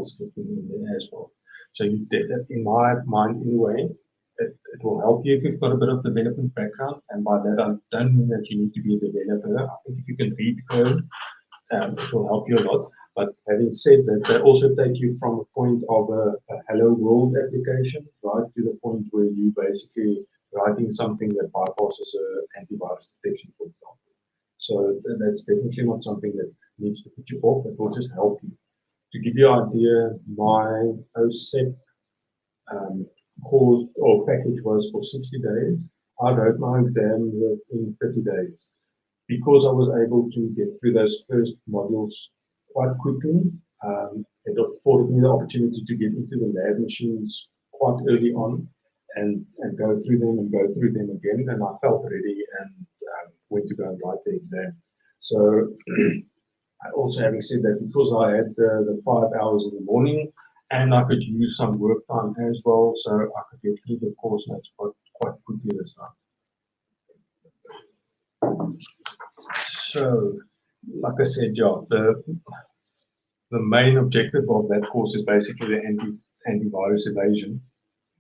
scripting in there as well. So you did that, in my mind anyway. It will help you if you've got a bit of development background, and by that I don't mean that you need to be a developer. I think if you can read code, it will help you a lot. But having said that, they also take you from a point of a hello world application right to the point where you basically writing something that bypasses an antivirus detection, for example. So that's definitely not something that needs to put you off. It will just help you. To give you an idea, my OSEP course or package was for 60 days. I wrote my exam within 30 days. because I was able to get through those first modules quite quickly, it afforded me the opportunity to get into the lab machines quite early on and go through them again, and I felt ready and went to go and write the exam. So also having said that, because I had the 5 hours in the morning and I could use some work time as well, so I could get through the course notes quite quickly this time. So, like I said, yeah, the main objective of that course is basically the antivirus evasion.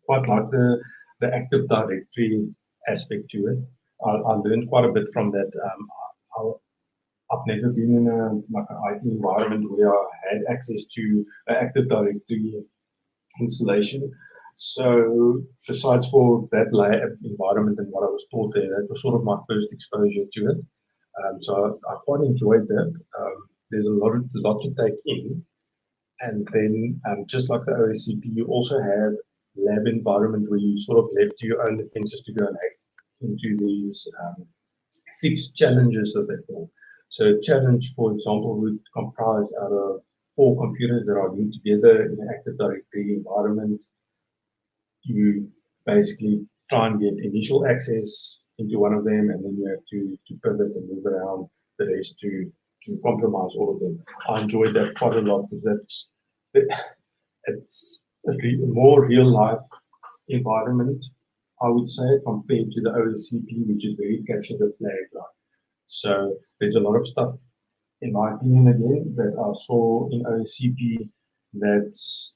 Quite like the Active Directory aspect to it. I learned quite a bit from that. I've never been in an IT environment where I had access to an Active Directory installation. So besides for that lab environment and what I was taught there, that was sort of my first exposure to it. So I quite enjoyed that. There's a lot to take in. And then just like the OSCP, you also have lab environment where you sort of left to your own defenses to go and hack into these 6 challenges that they call. So a challenge, for example, would comprise out of 4 computers that are linked together in an Active Directory environment. You basically try and get initial access into one of them, and then you have to pivot and move around the rest to compromise all of them. I enjoyed that quite a lot because it's a more real life environment, I would say, compared to the OSCP, which is very capture the flag like. So there's a lot of stuff, in my opinion, again, that I saw in OSCP that's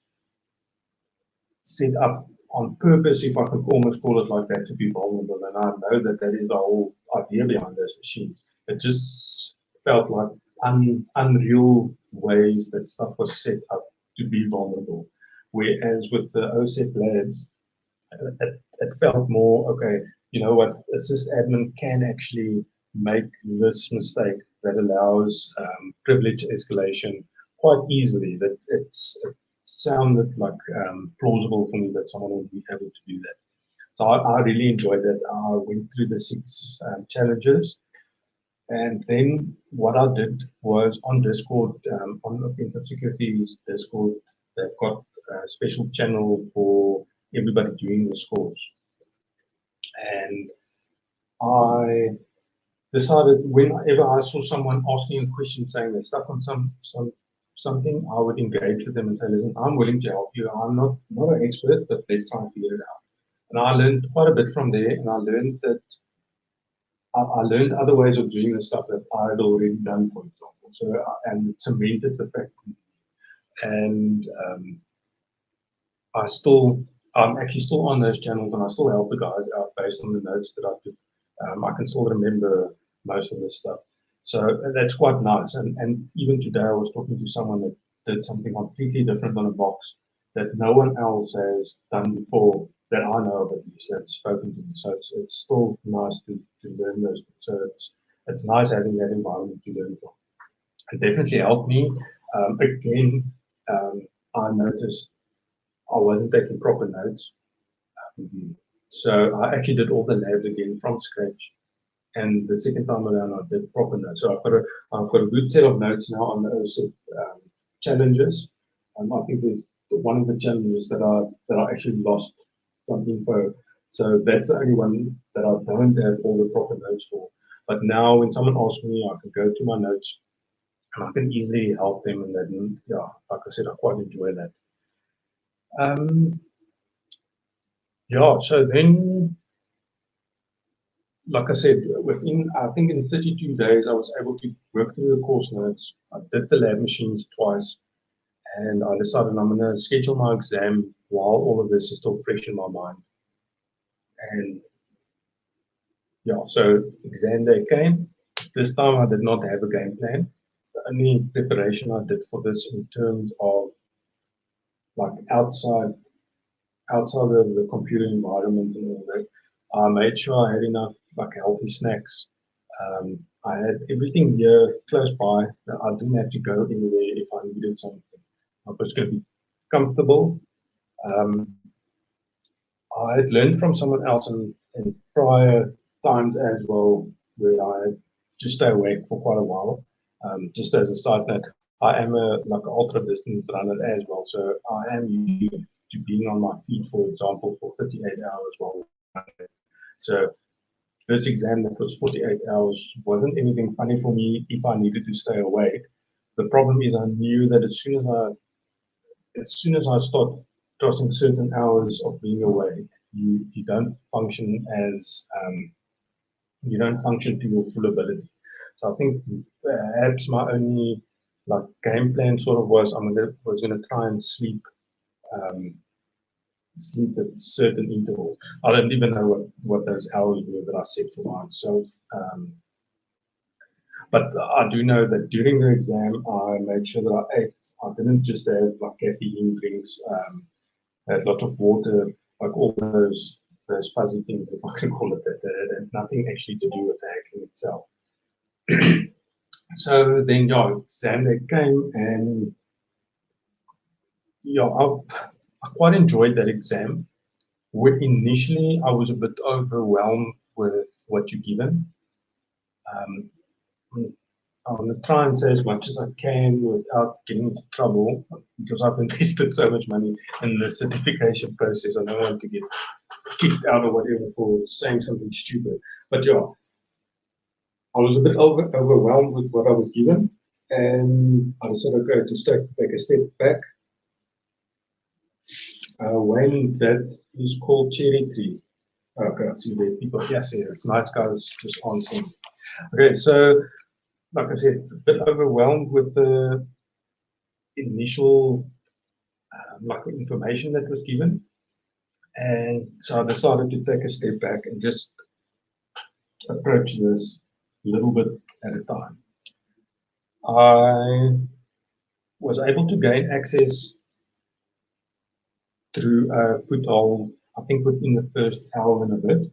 set up on purpose, if I could almost call it like that, to be vulnerable. And I know that is the whole idea behind those machines. It just felt like unreal ways that stuff was set up to be vulnerable. Whereas with the OSEP labs, it felt more, okay, you know what, a sysadmin can actually make this mistake that allows privilege escalation quite easily. That it sounded like plausible for me that someone would be able to do that. So I really enjoyed that. I went through the 6 challenges. And then what I did was on Discord, on the Pentesting Security's Discord, they've got a special channel for everybody doing the scores. And I decided whenever I saw someone asking a question saying they're stuck on something, I would engage with them and say, listen, I'm willing to help you. I'm not an expert, but let's try and figure it out. And I learned quite a bit from there, and I learned that I learned other ways of doing the stuff that I had already done, for example. So, and it cemented the fact. And I'm actually still on those channels, and I still help the guys out based on the notes that I took. I can still remember most of this stuff. So that's quite nice. And even today I was talking to someone that did something completely different on a box that no one else has done before that I know of, at least, that's spoken to me. So it's still nice to learn those things. So it's nice having that environment to learn from. It definitely helped me. Again, I noticed I wasn't taking proper notes. So I actually did all the labs again from scratch. And the second time around, I did proper notes. So I've got a good set of notes now on the OSEP challenges. I think there's one of the challenges that I actually lost some info. So that's the only one that I don't have all the proper notes for. But now when someone asks me, I can go to my notes and I can easily help them. And then, yeah, like I said, I quite enjoy that. Yeah, so then, like I said, I think in 32 days, I was able to work through the course notes. I did the lab machines twice, and I decided I'm going to schedule my exam while all of this is still fresh in my mind. And yeah, so exam day came. This time I did not have a game plan. The only preparation I did for this in terms of like outside of the computer environment and all that, I made sure I had enough like healthy snacks. I had everything here close by. I didn't have to go anywhere if I needed something. I was going to be comfortable. I had learned from someone else in prior times as well, where I had to stay awake for quite a while. Just as a side note, I am like an ultra distance runner as well, so I am used to being on my feet, for example, for 38 hours while running. So this exam that was 48 hours wasn't anything funny for me if I needed to stay awake. The problem is I knew that as soon as I start crossing certain hours of being awake, you don't function as you don't function to your full ability. So I think perhaps my only like game plan sort of was was gonna try and sleep at certain intervals. I don't even know what those hours were that I set for myself. But I do know that during the exam, I made sure that I ate. I didn't just have like caffeine drinks. I had lots of water, like all those fuzzy things, if I can call it that. That had nothing actually to do with the hacking itself. So then, yeah, exam day came, and yeah, I quite enjoyed that exam. Initially, I was a bit overwhelmed with what you're given. Um, I'm going to try and say as much as I can without getting into trouble, because I've invested so much money in the certification process. I don't want to get kicked out or whatever for saying something stupid. But yeah, I was a bit overwhelmed with what I was given, and I decided, okay, to take a step back. When that is called cherry tree. Okay, I see there people. Yes, yeah, it's nice guys just answering. Okay, so like I said, a bit overwhelmed with the initial like information that was given, and so I decided to take a step back and just approach this a little bit at a time. I was able to gain access through a foothold, I think within the first hour and a bit.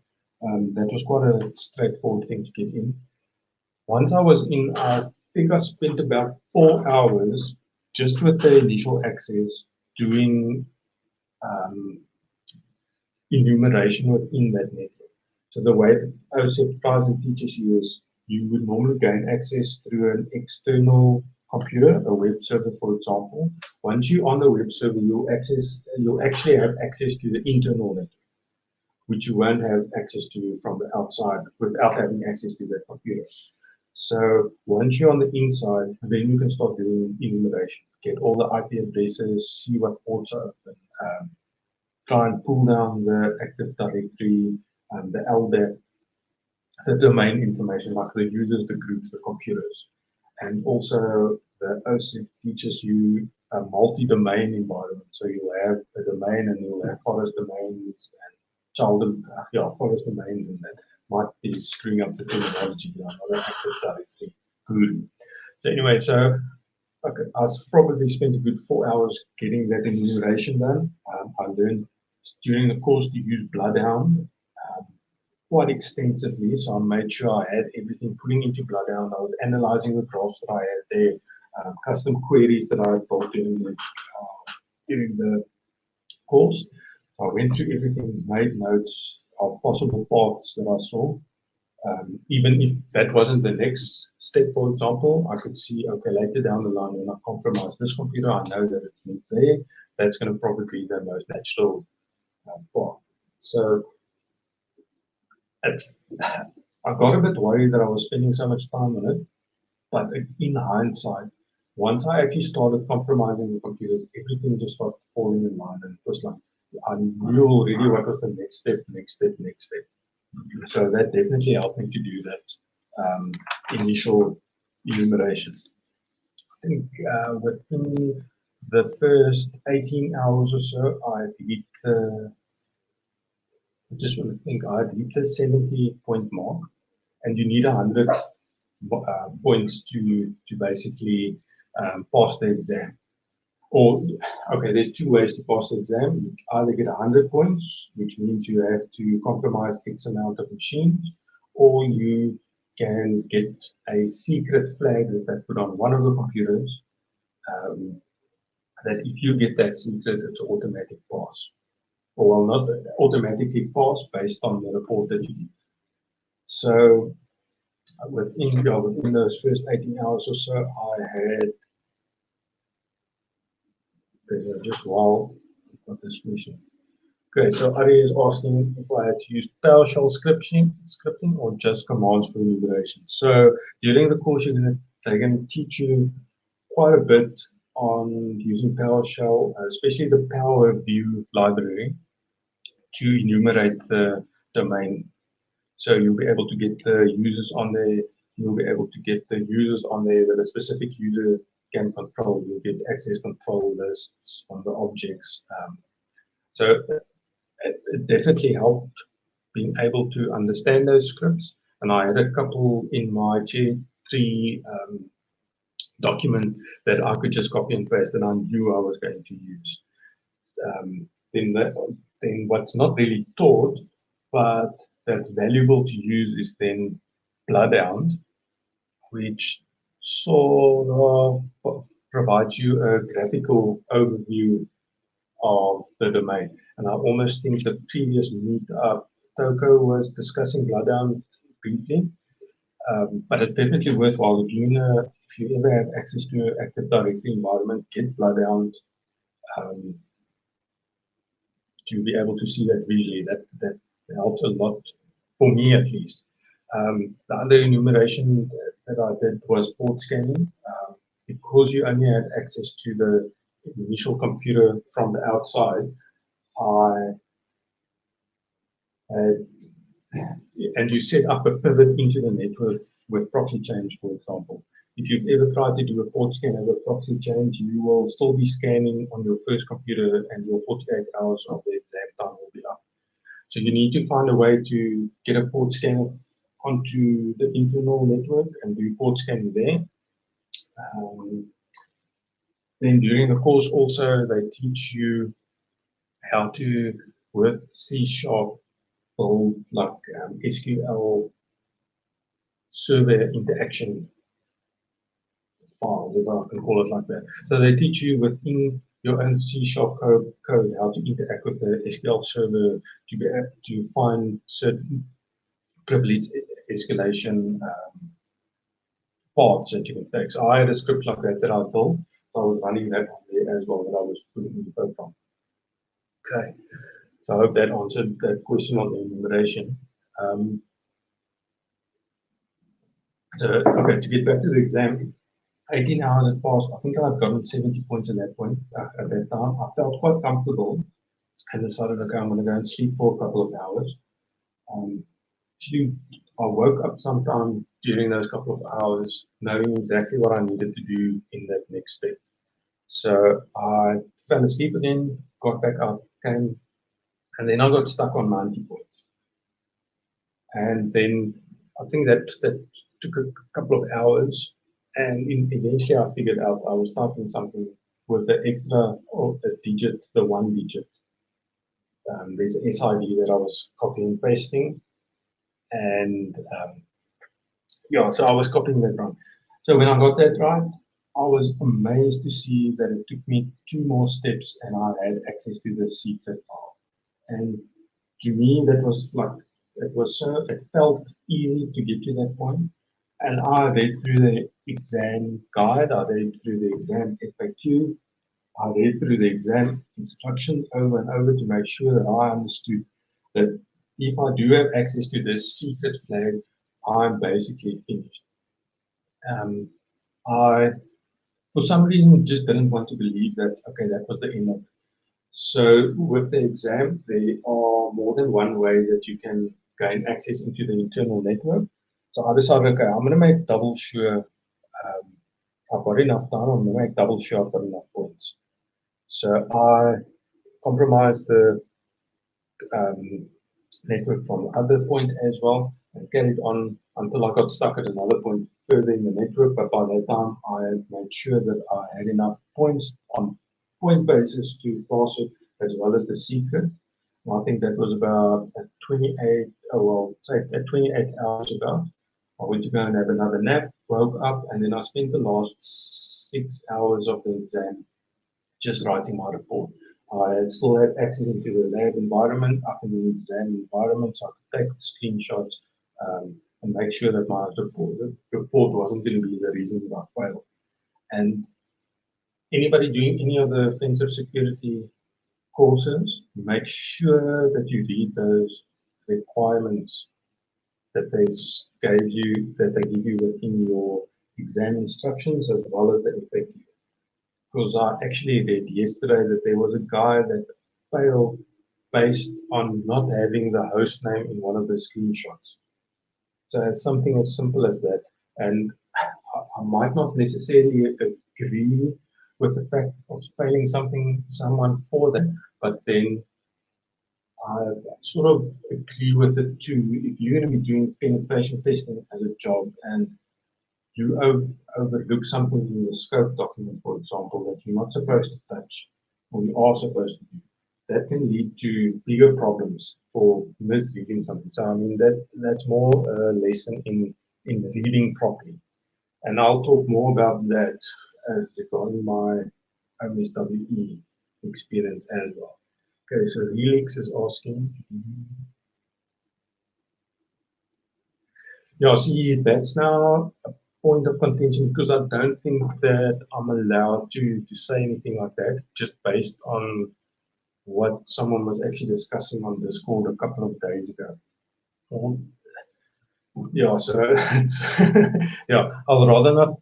That was quite a straightforward thing to get in. Once I was in, I think I spent about 4 hours just with the initial access doing enumeration within that network. So the way that OSEP teaches you is you would normally gain access through an external computer, a web server, for example. Once you're on the web server, you'll actually have access to the internal network, which you won't have access to from the outside without having access to that computer. So once you're on the inside, then you can start doing enumeration, get all the IP addresses, see what ports are open, try and pull down the Active Directory, the LDAP, the domain information like the users, the groups, the computers. And also the OSEP teaches you a multi-domain environment. So you'll have a domain and you'll have forest domains and forest domains, and that might be screwing up the terminology. Another Active Directory guru. So anyway, so okay, I probably spent a good 4 hours getting that enumeration done. I learned during the course to use Bloodhound quite extensively, so I made sure I had everything putting into Bloodhound. I was analyzing the graphs that I had there, custom queries that I had built during the course. So I went through everything, made notes of possible paths that I saw. Even if that wasn't the next step, for example, I could see, okay, later down the line, when I compromise this computer, I know that it's not there. That's going to probably be the most natural path. So I got a bit worried that I was spending so much time on it, but in hindsight, once I actually started compromising the computers, everything just started falling in line, and it was like I knew already what was the next step. So that definitely helped me to do that initial enumerations. I think within the first 18 hours or so, I hit I hit the 70-point mark, and you need 100 points to basically pass the exam. Or, okay, there's two ways to pass the exam. You either get 100 points, which means you have to compromise X amount of machines, or you can get a secret flag that they put on one of the computers, that if you get that secret, it's an automatic pass. Or well, not automatically pass based on the report that you did. So within those first 18 hours or so, I had just while I've got this question. Okay, so Ari is asking if I had to use PowerShell scripting or just commands for enumeration. So during the course, they're going to teach you quite a bit on using PowerShell, especially the Power View library, to enumerate the domain. So you'll be able to get the users on there. You'll be able to get the users on there that a specific user can control. You'll get access control lists on the objects. So it definitely helped being able to understand those scripts. And I had a couple in my tier 3 document that I could just copy and paste, and I knew I was going to use. Then what's not really taught, but that's valuable to use, is then Bloodhound, which sort of provides you a graphical overview of the domain. And I almost think the previous meetup, Toko was discussing Bloodhound briefly, but it's definitely worthwhile. If you ever have access to an Active Directory environment, get Bloodhound to be able to see that visually. That helps a lot, for me at least. The other enumeration that I did was port scanning. Because you only had access to the initial computer from the outside, and you set up a pivot into the network with proxy change, for example. If you've ever tried to do a port scan over proxy change, you will still be scanning on your first computer and your 48 hours of the exam time will be up. So you need to find a way to get a port scan onto the internal network and do port scanning there. Then during the course also, they teach you how to, with C# build like SQL server interaction files, if I can call it like that. So they teach you within your own C# code how to interact with the SQL server to be able to find certain privilege escalation paths that you can take. So I had a script like that I built. So I was running that on there as well, that I was putting in the code from. Okay, so I hope that answered that question on the enumeration. Okay, to get back to the exam, 18 hours had passed. I think I'd gotten 70 points at that point. At that time, I felt quite comfortable and decided, okay, I'm going to go and sleep for a couple of hours. Actually, I woke up sometime during those couple of hours, knowing exactly what I needed to do in that next step. So I fell asleep again, got back up, came, and then I got stuck on 90 points. And then I think that took a couple of hours, and eventually I figured out I was typing something with the extra of the digit, the 1 digit. There's an SID that I was copying and pasting, and yeah, so I was copying that wrong. So when I got that right, I was amazed to see that it took me 2 more steps and I had access to the secret file. And to me, that was like, it felt easy to get to that point. And I read through the exam guide, I read through the exam FAQ, I read through the exam instructions over and over to make sure that I understood that if I do have access to this secret flag, I'm basically finished. I, for some reason, just didn't want to believe that, okay, that was the end of it. So with the exam, there are more than one way that you can gain access into the internal network. So I decided, okay, I'm going to make double sure I've got enough time, I'm going to make double sure I've got enough points. So I compromised the network from the other point as well and carried on until I got stuck at another point further in the network. But by that time, I had made sure that I had enough points on point basis to pass it, as well as the secret. And I think that was about at 28, at 28 hours ago. I went to go and have another nap, woke up, and then I spent the last 6 hours of the exam just writing my report. I still had access into the lab environment, up in the exam environment, so I could take screenshots, and make sure that my report wasn't going to be the reason that I failed. And anybody doing any of the offensive security courses, make sure that you read those requirements that they give you within your exam instructions as well as the FAQ. Because I actually read yesterday that there was a guy that failed based on not having the host name in one of the screenshots. So it's something as simple as that. And I might not necessarily agree with the fact of failing someone for that, but then I sort of agree with it too. If you're going to be doing penetration testing as a job and you overlook something in the scope document, for example, that you're not supposed to touch, or you are supposed to do, that can lead to bigger problems for misreading something. So I mean that's more a lesson in reading properly. And I'll talk more about that as regarding my OSWE experience as well. Okay, so Helix is asking. Yeah, see, that's now a point of contention because I don't think that I'm allowed to say anything like that just based on what someone was actually discussing on Discord a couple of days ago. Yeah, so it's yeah, I'll rather not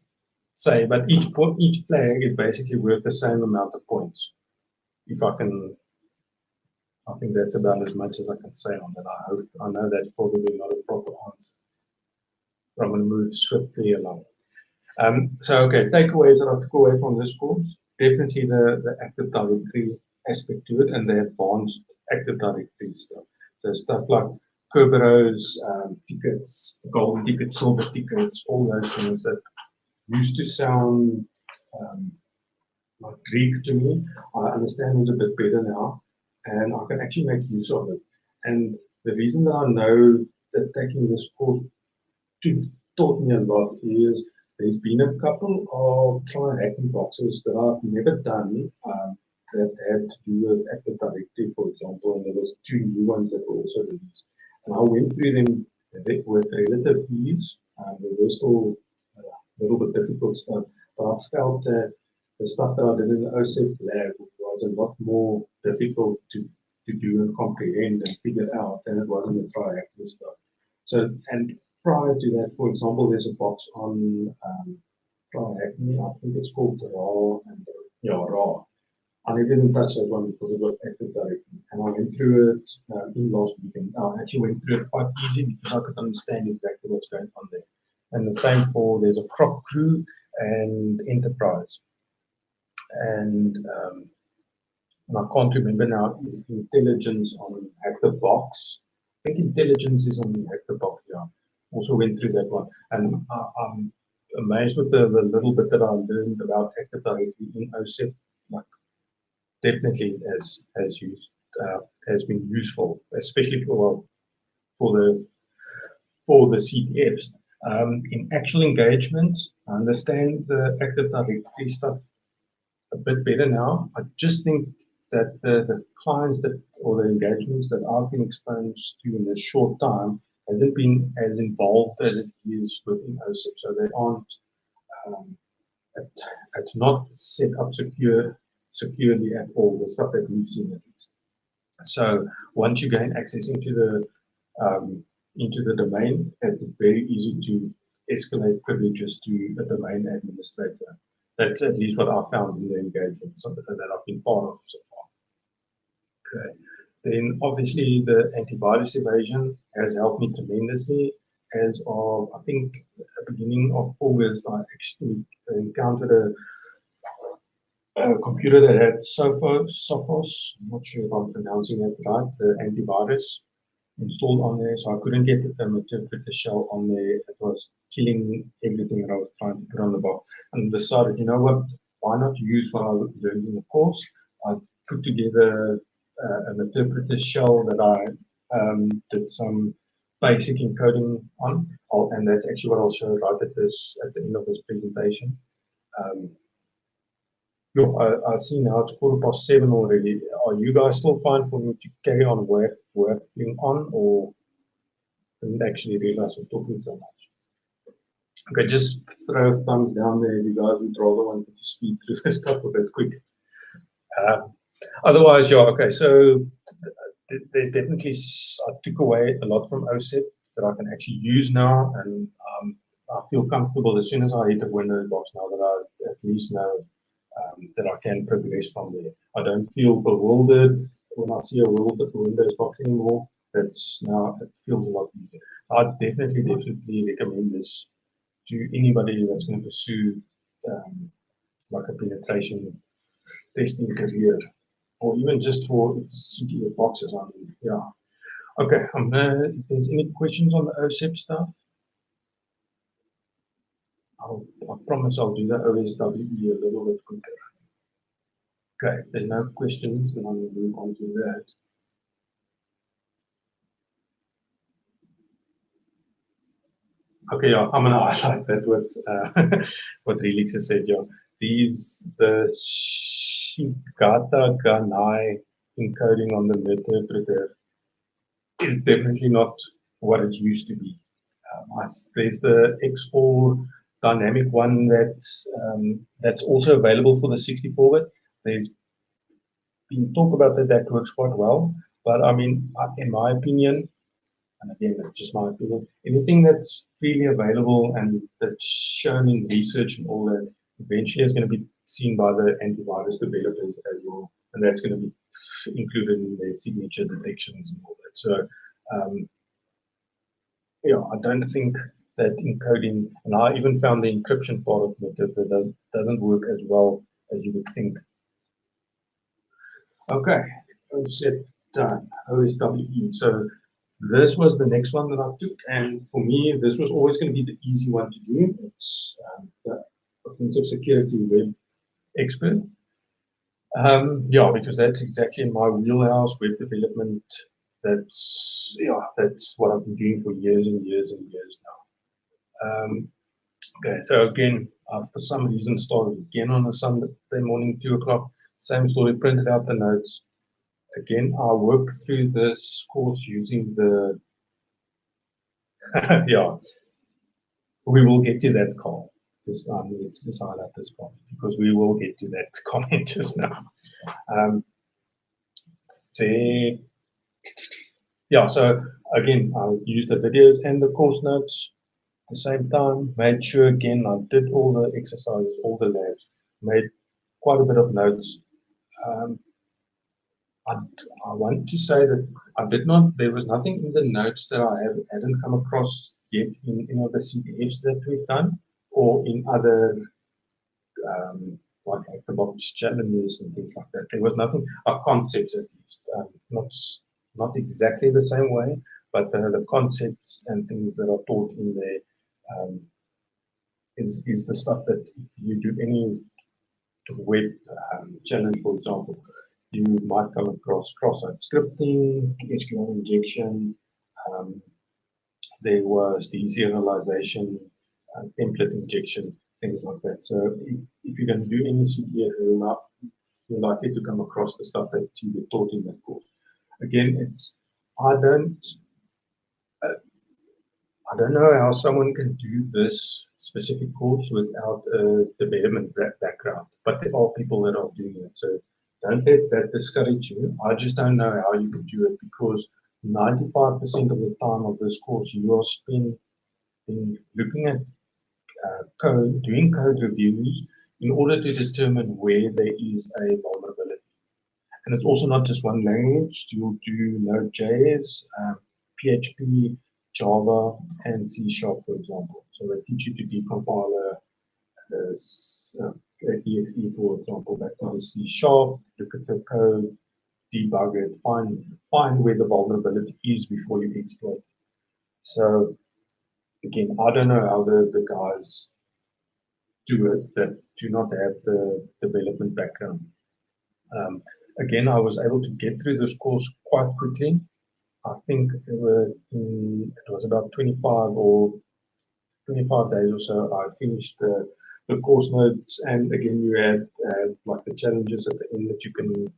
say, but each flag is basically worth the same amount of points. If I can, I think that's about as much as I can say on that. I know that's probably not a proper answer, but I'm going to move swiftly along. So okay, takeaways that I took away from this course, definitely the Active Directory aspect to it and the advanced Active Directory stuff. So stuff like Kerberos, tickets, golden tickets, silver tickets, all those things that used to sound like Greek to me. I understand it a bit better now, and I can actually make use of it. And the reason that I know that taking this course taught me a lot is there's been a couple of try hacking boxes that I've never done that had to do with Active Directory, for example, and there was 2 new ones that were also released. And I went through them with relative ease. There was still a little bit difficult stuff, but I felt that the stuff that I did in the OSEP lab was a lot more difficult to do and comprehend and figure out than it was in the try hacking stuff. So, and prior to that, for example, there's a box on try hacking. I think it's called RAW and RAW. I didn't touch that one because it was Active Directory, and I went through it in last weekend. I actually went through it quite easy because I could understand exactly what's going on there. And the same for there's a prop crew and enterprise, and I can't remember now is intelligence on Hack the Box. I think intelligence is on Hack the Box. Yeah, also went through that one, and I'm amazed with the little bit that I learned about Active Directory in OSEP. Like, definitely has been useful, especially for the CTFs. In actual engagements, I understand the Active Directory stuff a bit better now. I just think that the clients or the engagements that I've been exposed to in this short time hasn't been as involved as it is within OSEP. So they aren't, it's not set up securely at all, the stuff that we've seen at least. So once you gain access into the domain, it's very easy to escalate privileges to a domain administrator. That's at least what I found in the engagement, something that I've been part of so far. Okay. Then obviously the antivirus evasion has helped me tremendously. As of, I think, at the beginning of August, I actually encountered a computer that had Sophos, I'm not sure if I'm pronouncing it right, the antivirus installed on there, so I couldn't get the interpreter shell on there. It was killing everything that I was trying to put on the box. And decided, you know what, why not use what I learned in the course? I put together an interpreter shell that I did some basic encoding on, and that's actually what I'll show right at the end of this presentation. I see now it's 7:15 already. Are you guys still fine for me to carry on working on, or didn't actually realize I'm talking so much. Okay, just throw a thumbs down there if you guys would rather want to speed through this stuff a bit quick. Otherwise, yeah, okay, so there's definitely, I took away a lot from OSEP that I can actually use now, and I feel comfortable as soon as I hit a Windows box now that I at least know that I can progress from there. I don't feel bewildered when I see a Windows box anymore. That's now, it feels a lot easier. I definitely recommend this to anybody that's going to pursue like a penetration testing career, or even just for CTF boxes. I mean, yeah. Okay, if there's any questions on the OSEP stuff, I promise I'll do the OSWE a little bit quicker. Okay, if there's no questions, then I'm going to move on to that. Okay, yeah, I'm going to highlight that what Relix has said, yeah. The Shigata Ganai encoding on the interpreter is definitely not what it used to be. There's the XOR dynamic one that's also available for the 64-bit. There's been talk about that works quite well, but I mean, in my opinion, and again, that's just my opinion, anything that's freely available and that's shown in research and all that, eventually is going to be seen by the antivirus developers as well, and that's going to be included in their signature detections and all that. So, yeah, I don't think that encoding, and I even found the encryption part of it that doesn't work as well as you would think. Okay, OSEP done, OSWE. So this was the next one that I took, and for me, this was always going to be the easy one to do. It's the offensive security web expert. Yeah, because that's exactly in my wheelhouse, web development. That's what I've been doing for years and years and years now. Okay, so again, for some reason started again on a Sunday morning, 2 o'clock. Same story, printed out the notes. Again, I worked through this course using the yeah. We will get to that call. Let's highlight this point because we will get to that comment just now. Yeah, so again, I used the videos and the course notes at the same time, made sure again I did all the exercises, all the labs, made quite a bit of notes. I want to say that there was nothing in the notes that I hadn't come across yet in any of the CTFs that we've done or in other like the box challenges and things like that. There was nothing, concepts at least, not exactly the same way, but the concepts and things that are taught in there is the stuff that if you do any web challenge, for example, you might come across cross-site scripting, SQL injection. There was deserialization, template injection, things like that. So if you're going to do any CTF, you're likely to come across the stuff that you get taught in that course. Again, I don't know how someone can do this specific course without a development background, but there are people that are doing it. So don't let that discourage you. I just don't know how you could do it because 95% of the time of this course you are spending looking at code, doing code reviews in order to determine where there is a vulnerability. And it's also not just one language. You'll do Node.js, PHP, Java, and C#, for example. So they teach you to decompile exe, for example, back to C#, look at the code, debug it, find where the vulnerability is before you exploit it. So again, I don't know how the guys do it that do not have the development background. Again, I was able to get through this course quite quickly. I think it was about 25 days or so. I finished the course notes, and again, you had like the challenges at the end that you can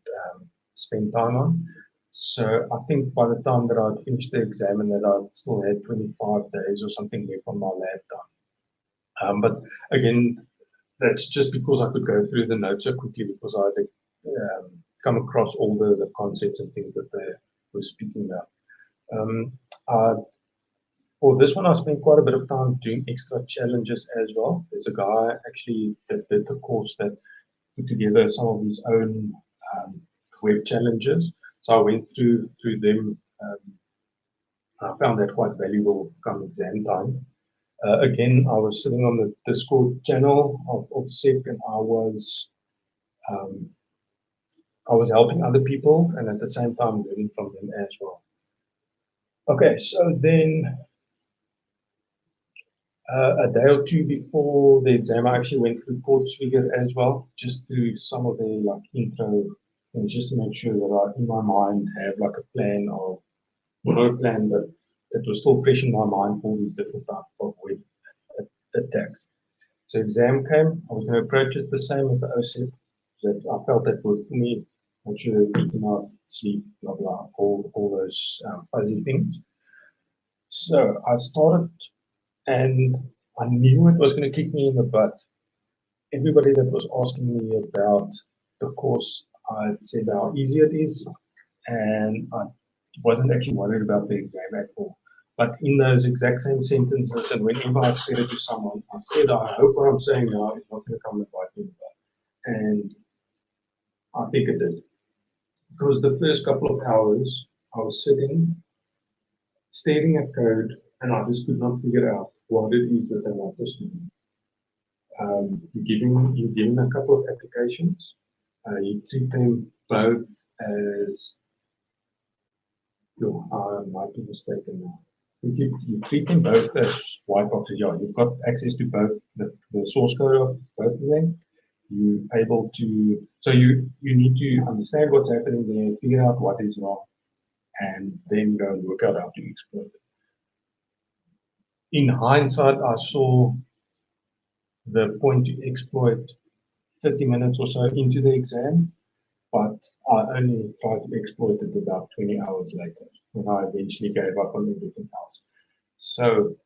spend time on. So I think by the time that I'd finished the exam and that I still had 25 days or something left on my lab time. But again, that's just because I could go through the notes so quickly because I had come across all the concepts and things that they were speaking about. For this one, I spent quite a bit of time doing extra challenges as well. There's a guy actually that did the course that put together some of his own web challenges. So I went through them. I found that quite valuable come exam time. Again, I was sitting on the Discord channel of OSEP, and I was helping other people and at the same time learning from them as well. Okay, so then a day or two before the exam, I actually went through Portsfigure as well, just through some of the like intro things, just to make sure that I, in my mind, have like a plan of, well, not a plan, but it was still fresh in my mind for these different types of web attacks. So exam came, I was going to approach it the same with the OSEP, that I felt that worked for me. Make sure you eat enough, sleep, blah, blah, all those fuzzy things. So I started, and I knew it was going to kick me in the butt. Everybody that was asking me about the course, I said how easy it is, and I wasn't actually worried about the exam at all. But in those exact same sentences, and whenever I said it to someone, I said, I hope what I'm saying now is not going to come and bite me in the butt. And I think it did. Because the first couple of hours, I was sitting, staring at code, and I just could not figure out what it is that they want us to do. You're given a couple of applications. You treat them both as, I might be mistaken now. You treat them both as white boxes. Yeah, you've got access to both the source code of both of them. You're able to, so you need to understand what's happening there, figure out what is wrong, and then go and work out how to exploit it. In hindsight, I saw the point to exploit 30 minutes or so into the exam, but I only tried to exploit it about 20 hours later when I eventually gave up on everything else. So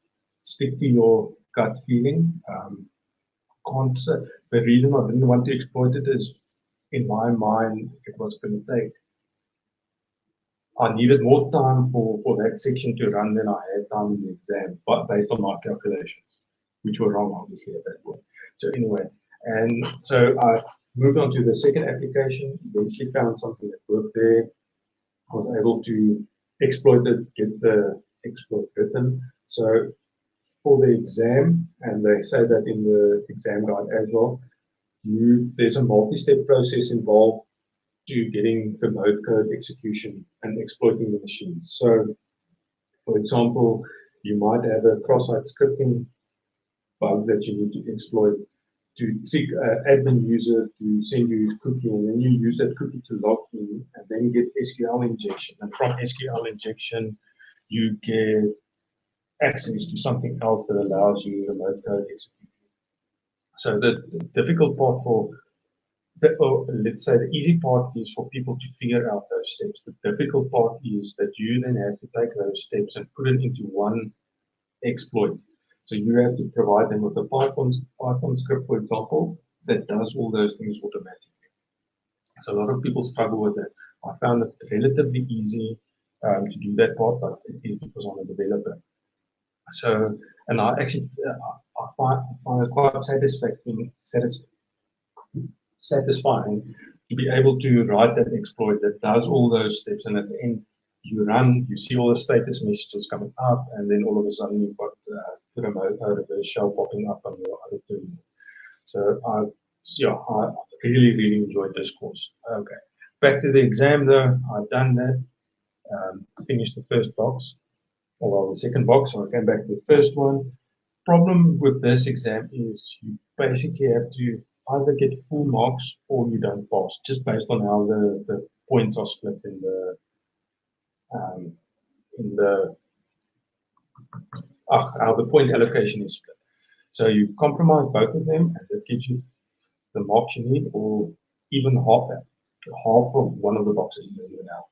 stick to your gut feeling. The reason I didn't want to exploit it is, in my mind, it was going to take, I needed more time for that section to run than I had time in the exam, but based on my calculations, which were wrong, obviously, at that point. So anyway, and so I moved on to the second application, eventually found something that worked there. I was able to exploit it, get the exploit written. So for the exam, and they say that in the exam guide as well, there's a multi-step process involved to getting the mode code execution and exploiting the machine. So, for example, you might have a cross-site scripting bug that you need to exploit to trick an admin user to send you his cookie, and then you use that cookie to log in and then get SQL injection. And from SQL injection, you get access to something else that allows you the mode code execution. So the difficult part let's say the easy part is for people to figure out those steps. The difficult part is that you then have to take those steps and put it into one exploit. So you have to provide them with a Python script, for example, that does all those things automatically. So a lot of people struggle with that. I found it relatively easy to do that part, but it is because I'm a developer. So, and I actually I find it quite satisfying to be able to write that exploit that does all those steps, and at the end you see all the status messages coming up, and then all of a sudden you've got the reverse shell popping up on your other terminal. So I really enjoyed this course. Okay, back to the exam though. I've done that, finished the first box, or the second box, so I came back to the first one. Problem with this exam is you basically have to either get full marks or you don't pass, just based on how the points are split in how the point allocation is split. So you compromise both of them, and that gives you the marks you need, or even half of one of the boxes you don't even have.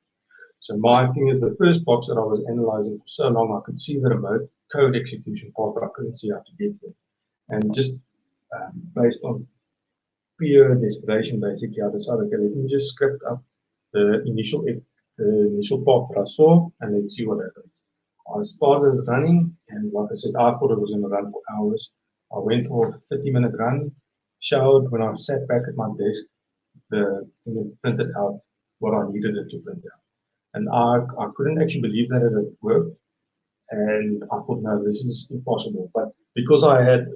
So my thing is the first box that I was analyzing for so long, I could see the remote code execution part, but I couldn't see how to get there. And just based on pure desperation, basically, I decided, okay, let me just script up the initial part that I saw, and let's see what happens. I started running, and like I said, I thought it was going to run for hours. I went for a 30-minute run, showered. When I sat back at my desk, the thing had printed out what I needed it to print out. And I couldn't actually believe that it had worked. And I thought, no, this is impossible. But because I had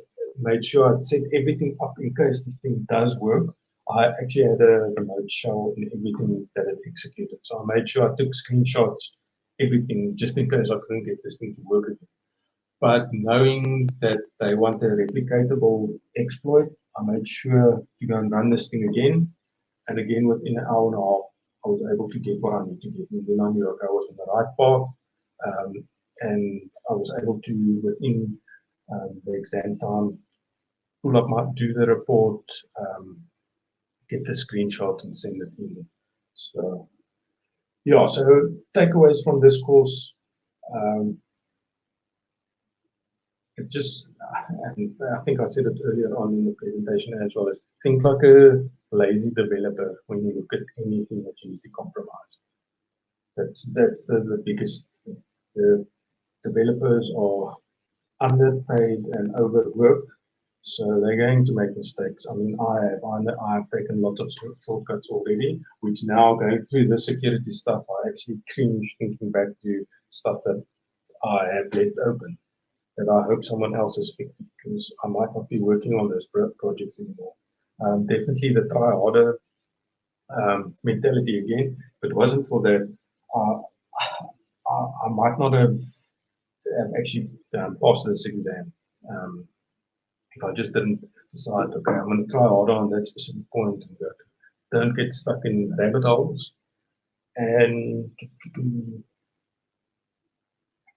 made sure I'd set everything up in case this thing does work, I actually had a remote shell in everything that it executed. So I made sure I took screenshots, everything, just in case I couldn't get this thing to work again. But knowing that they want a replicatable exploit, I made sure to go and run this thing again. And again, within an hour and a half, I was able to get what I need to get. And then I knew, okay, I was on the right path. And I was able to, within the exam time, pull up do the report, get the screenshot and send it in. So, yeah, so takeaways from this course, it just, and I think I said it earlier on in the presentation as well, is think like a lazy developer when you look at anything that you need to compromise. That's the biggest thing. The developers are underpaid and overworked, so they're going to make mistakes. I mean, I've taken lots of shortcuts already, which now going through the security stuff, I actually cringe thinking back to stuff that I have left open that I hope someone else has fixed, because I might not be working on those projects anymore. Definitely the try harder mentality again. If it wasn't for that, I might not have actually passed this exam. If I just didn't decide, okay, I'm going to try harder on that specific point and don't get stuck in rabbit holes. And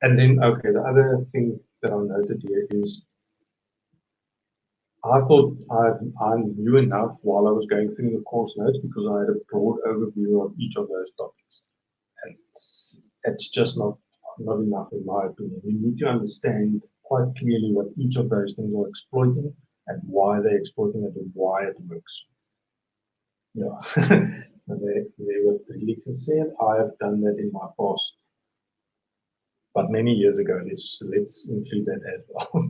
then, okay, the other thing that I noted here is I thought I knew enough while I was going through the course notes because I had a broad overview of each of those topics. And it's just not enough in my opinion. You need to understand quite clearly what each of those things are exploiting and why they're exploiting it and why it works. Yeah, what Felix has said, I have done that in my past, but many years ago. Let's include that as well.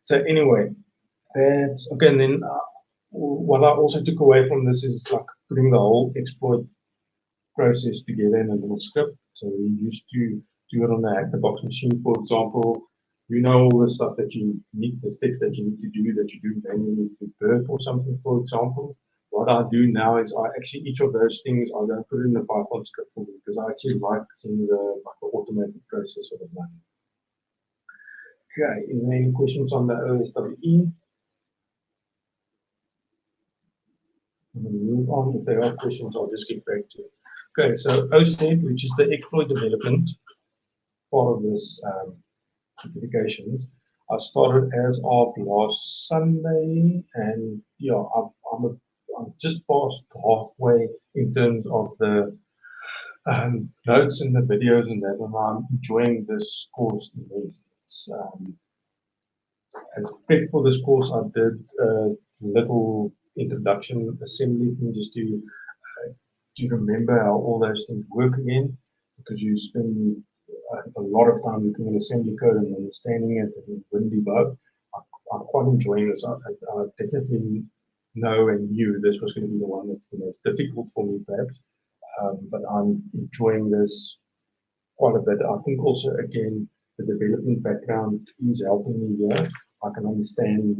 So anyway, that's okay. And then what I also took away from this is like putting the whole exploit process together in a little script. So we used to do it on the hack the box machine, for example. You know all the stuff that you need, the steps that you need to do that you do manually with Bird or something, for example. What I do now is I actually each of those things I don't put it in a Python script for me because I actually like seeing the automated process of it running. Okay, is there any questions on the OSWE? I'm going to move on. If there are questions, I'll just get back to it. Okay, so OSED, which is the exploit development part of this certifications. I started as of last Sunday, and yeah, I'm just past halfway in terms of the notes and the videos and that, and I'm enjoying this course immensely. As prep for this course, I did a little introduction assembly thing just to remember how all those things work again, because you spend a lot of time looking at assembly code and understanding it and when debug. I'm quite enjoying this. I definitely know and knew this was going to be the one that's the most difficult for me, perhaps, but I'm enjoying this quite a bit. I think also, again, the development background is helping me here. I can understand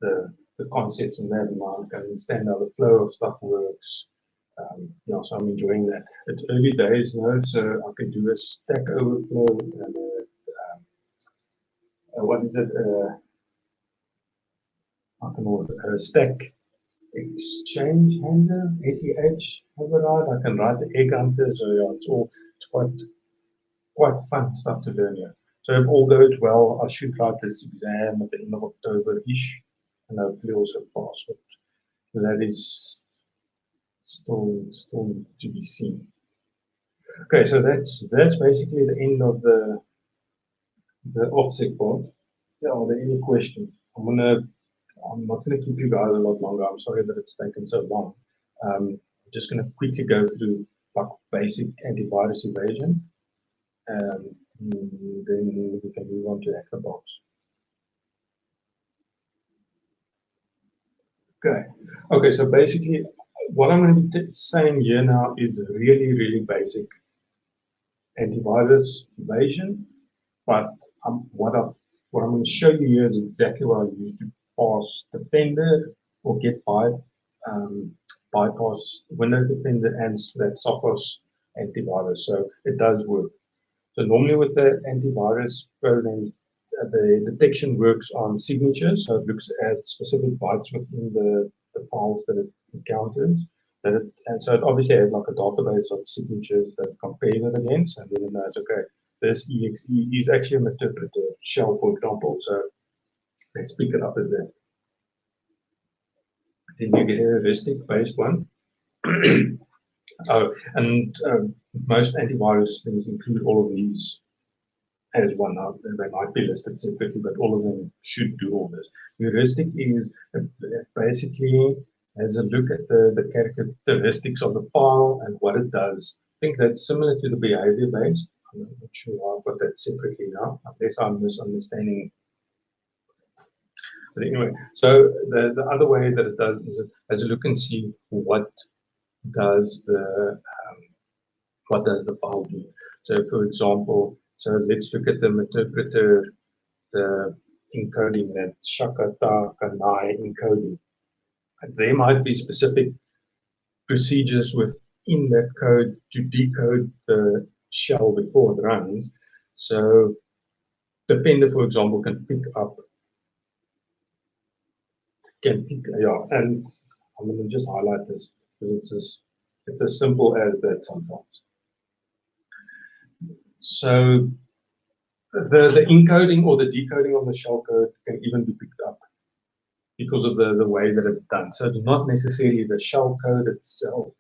the concepts and that, and I can understand how the flow of stuff works. Yeah, so I'm enjoying that. It's early days now, so I can do a Stack Overflow and what is it? I can order a Stack Exchange handler, ACH override. I can write the egg hunter, so yeah, it's quite fun stuff to learn here. So if all goes well, I should write this exam at the end of October-ish, and hopefully also pass it. So that is still to be seen. Okay, so that's basically the end of the OPSEC part. Yeah, are there any questions? I'm not gonna keep you guys a lot longer. I'm sorry that it's taken so long. I'm just gonna quickly go through like basic antivirus evasion, and then we can move on to hack the box. Okay, so basically what I'm going to be saying here now is really basic antivirus evasion, but what I'm going to show you here is exactly what I use to pass Defender or get bypass Windows Defender and that Sophos antivirus. So it does work. So normally with the antivirus programs, the detection works on signatures, so it looks at specific bytes within the files that it encounters. And so it obviously has like a database of signatures that it compares it against, and then it knows, okay, this exe is actually an interpreter shell, for example. So let's pick it up as that. Then you get a heuristic based one. Oh, and most antivirus things include all of these as one. Now, they might be listed separately, but all of them should do all this. Heuristic is basically has a look at the characteristics of the file and what it does. I think that's similar to the behavior based. I'm not sure why I've got that separately now, unless I'm misunderstanding. But anyway, so the other way that it does is it has a look and see what does the file do. So, for example, so let's look at the interpreter, the encoding, that Shakata Kanai encoding. There might be specific procedures within that code to decode the shell before it runs. So Defender, for example, can pick up, and I'm going to just highlight this because it's as simple as that sometimes. So the encoding or the decoding of the shell code can even be picked up because of the way that it's done. So it's not necessarily the shell code itself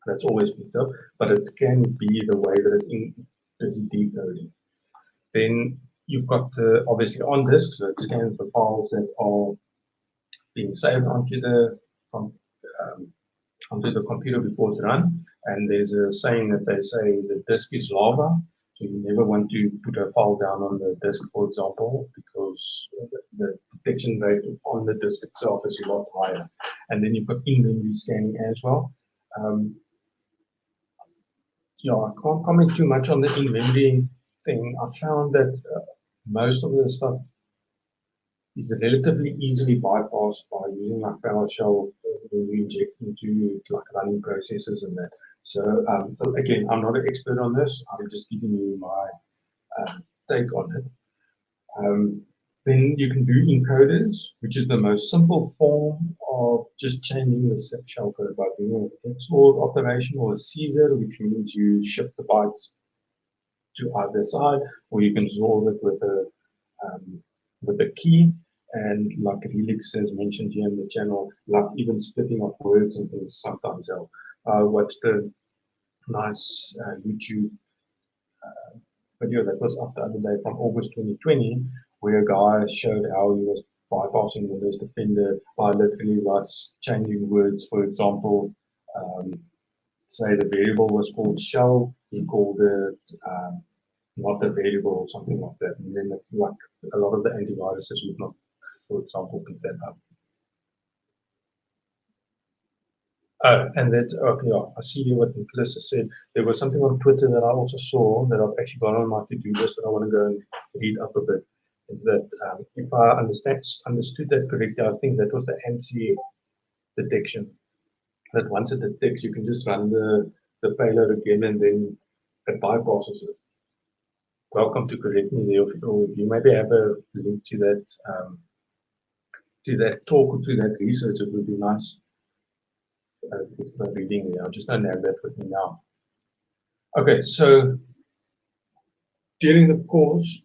that's always picked up, but it can be the way that it's decoding. Then you've got obviously on disk, so it scans the files that are being saved onto the computer before it's run. And there's a saying that they say the disk is lava. So you never want to put a file down on the disk, for example, because the detection rate on the disk itself is a lot higher. And then you've got in-memory scanning as well. I can't comment too much on the in-memory thing. I found that most of the stuff is relatively easily bypassed by using like PowerShell when you inject into like running processes and that. So again, I'm not an expert on this. I'm just giving you my take on it. Then you can do encoders, which is the most simple form of just changing the shell code by doing an XOR operation or a Caesar, which means you shift the bytes to either side, or you can solve it with a key. And like Relix has mentioned here in the channel, like even splitting up words and things sometimes help. I watched a nice YouTube video that was up the other day from August 2020, where a guy showed how he was bypassing Windows Defender by literally changing words. For example, say the variable was called shell, he called it not a variable or something like that. And then it's like a lot of the antiviruses would not, for example, pick that up. And that, okay, yeah, I see what Nicholas has said. There was something on Twitter that I also saw that I've actually got on my to-do list that I want to go and read up a bit. Is that if I understood that correctly, I think that was the ANSI detection. That once it detects, you can just run the payload again and then it bypasses it. Welcome to correct me there. Or if you maybe have a link to that talk or to that research, it would be nice. It's not reading there. I just don't have that with me now. Okay, so during the course,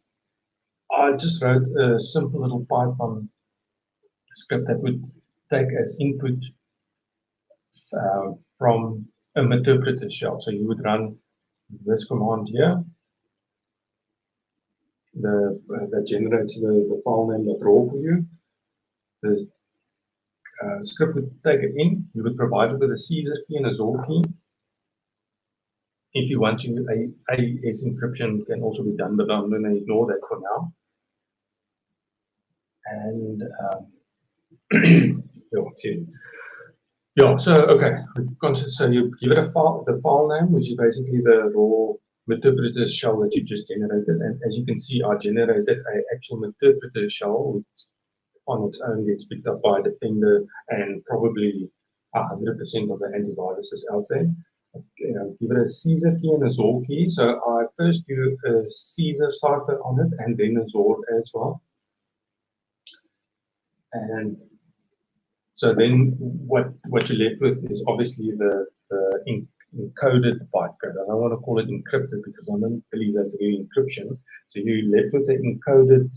I just wrote a simple little Python script that would take as input from a interpreter shell. So you would run this command here, that generates the file name .raw for you. The script would take it in. You would provide it with a Caesar key and a XOR key. If you want to, AES encryption can also be done, but I'm going to ignore that for now. And so okay, so you give it a file, the file name, which is basically the raw interpreter shell that you just generated. And as you can see, I generated an actual interpreter shell, which on its own gets picked up by Defender and probably 100% of the antiviruses out there. Give it a Caesar key and a XOR key. So I first do a Caesar cipher on it and then a XOR as well. And so then what you're left with is obviously the encoded bytecode. I don't want to call it encrypted because I don't believe that's really encryption. So you're left with the encoded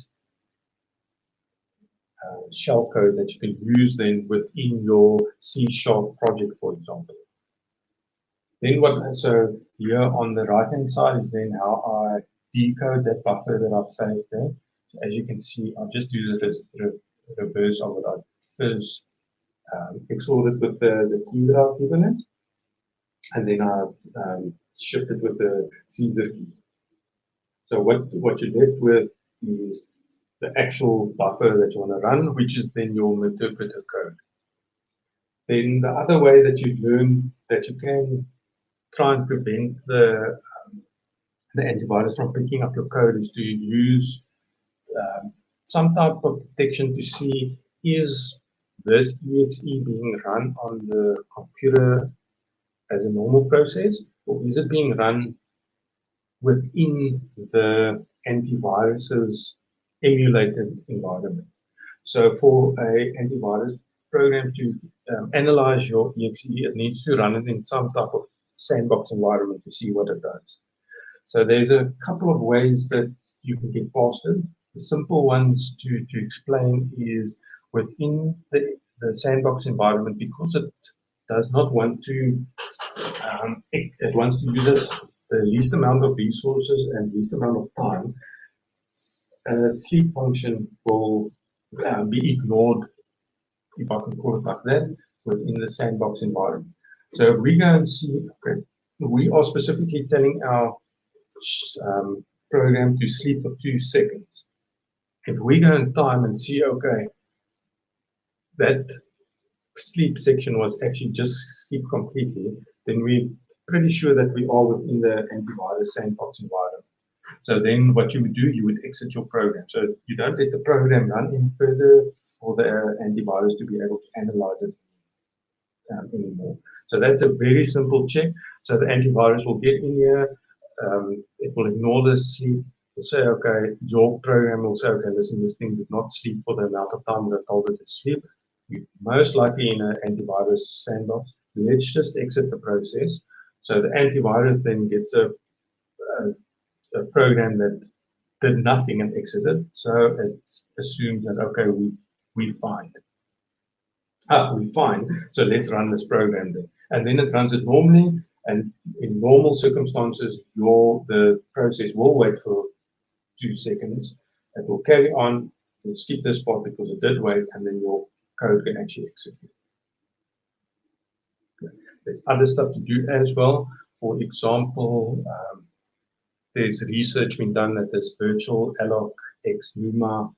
shell code that you can use then within your C# project, for example. Then so here on the right hand side is then how I decode that buffer that I've saved there. So as you can see, I'll just do the reverse of it. I first XORed it with the key that I've given it, and then I shift it with the Caesar key. So what you're left with is the actual buffer that you want to run, which is then your interpreter code. Then the other way that you've learned that you can try and prevent the antivirus from picking up your code is to use some type of protection to see, is this exe being run on the computer as a normal process, or is it being run within the antivirus's emulated environment? So for a antivirus program to analyze your exe, it needs to run it in some type of sandbox environment to see what it does. So there's a couple of ways that you can get past it. The simple ones to explain is within the sandbox environment, because it does not want to, it wants to use the least amount of resources and least amount of time. Sleep function will be ignored, if I can call it like that, within the sandbox environment. So if we go and see, okay, we are specifically telling our program to sleep for 2 seconds. If we go in time and see, okay, that sleep section was actually just skipped completely, then we're pretty sure that we are within the antivirus sandbox environment. So then what you would do, you would exit your program. So you don't let the program run any further for the antivirus to be able to analyze it anymore. So that's a very simple check. So the antivirus will get in here, it will ignore the sleep. Will say, okay, your program will say, okay, listen, this thing did not sleep for the amount of time that I told it to sleep. You're most likely in an antivirus sandbox. Let's just exit the process. So the antivirus then gets a program that did nothing and exited. So it assumes that, okay, we're fine. We're fine. So let's run this program then. And then it runs it normally. And in normal circumstances, the process will wait for 2 seconds. It will carry on. You'll skip this part because it did wait, and then your code can actually execute. Okay. There's other stuff to do as well. For example, there's research being done that this virtual alloc x luma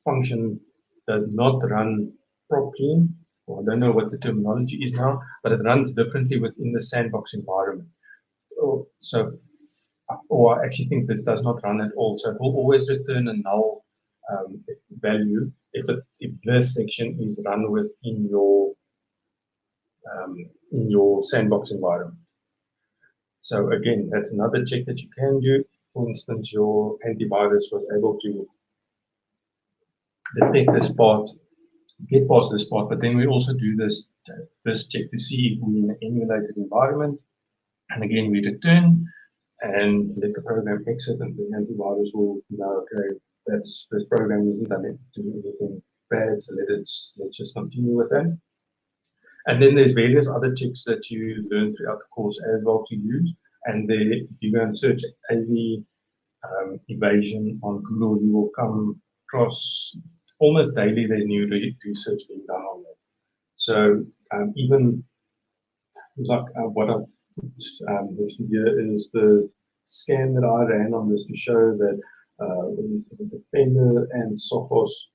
function does not run properly. Or I don't know what the terminology is now, but it runs differently within the sandbox environment. Or I actually think this does not run at all. So it will always return a null value if this section is run within your sandbox environment. So again, that's another check that you can do. For instance, your antivirus was able to detect this part, get past this part, but then we also do this check to see if we're in an emulated environment. And again, we return and let the program exit, and the antivirus will know, okay, this program isn't done to do anything bad, so let's just continue with that. And then there's various other checks that you learn throughout the course as well to use. And then if you go and search AV evasion on Google, you will come across almost daily there's new research being done on that. So even like what I've listed here is the scan that I ran on this to show that the Defender and Sophos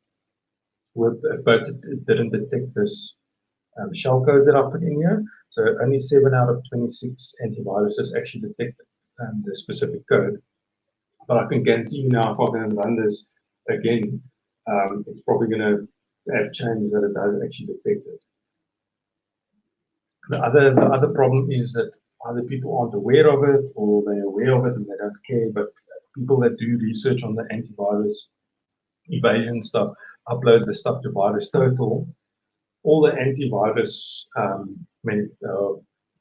but it didn't detect this shellcode that I put in here. So only 7 out of 26 antiviruses actually detected the specific code. But I can guarantee you now, if I can run this again, it's probably going to have changed that it does actually detect it. The other problem is that either people aren't aware of it, or they're aware of it and they don't care. But people that do research on the antivirus evasion stuff upload the stuff to Virus Total. All the antivirus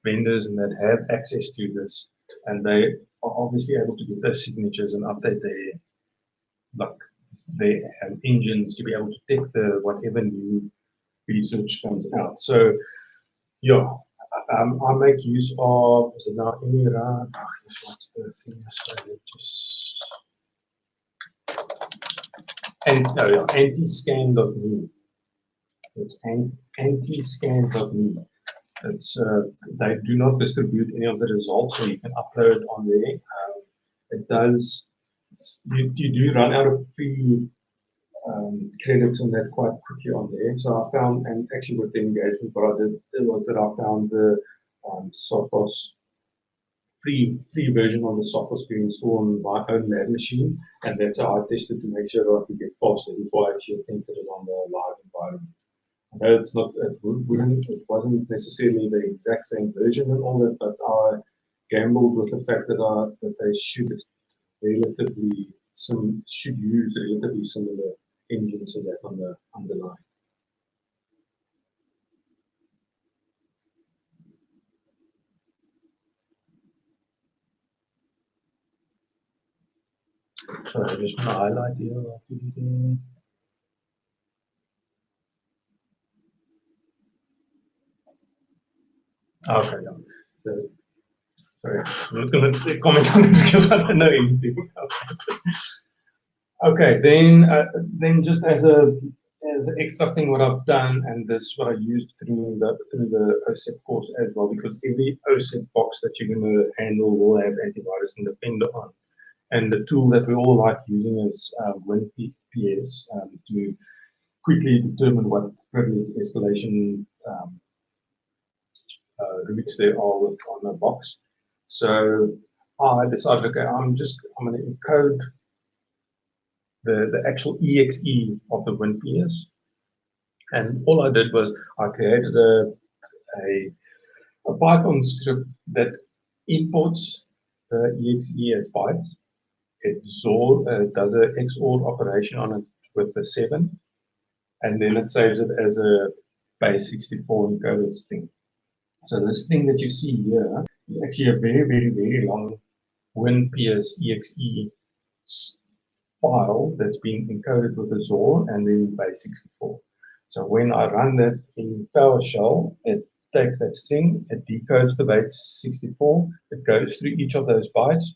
vendors and that have access to this, and they are obviously able to get those signatures and update their engines to be able to detect whatever new research comes out. So yeah, I make use of, is it now Emira? What's the thing? Antiscan.me. It's antiscan.me. It's they do not distribute any of the results, so you can upload on there. It does. You do run out of free credits on that quite quickly on there. So I found, and actually with the engagement, what I did was that I found the Sophos free version of the Sophos being installed on my own lab machine, and that's how I tested to make sure that I could get past it before I actually attempted it on the live environment. I know it wasn't necessarily the exact same version and all that, but I gambled with the fact that they should use relatively similar engines and that on the underlying. So I just want to highlight here. Okay, yeah. So, sorry, I'm not going to comment on it because I don't know anything about it. Okay, then just as an extra thing, what I've done, and this is what I used through the OSEP course as well, because every OSEP box that you're going to handle will have antivirus and Defender on. And the tool that we all like using is WinPS to quickly determine what privilege escalation routes there are on the box. So I decided, okay, I'm going to encode the actual exe of the WinPS. And all I did was I created a Python script that imports the exe as bytes. It does an XOR operation on it with the 7, and then it saves it as a base 64 encoded string. So this thing that you see here is actually a very, very, very long WinPS exe file that's been encoded with a XOR and then base 64. So when I run that in PowerShell, it takes that string, it decodes the base 64, it goes through each of those bytes,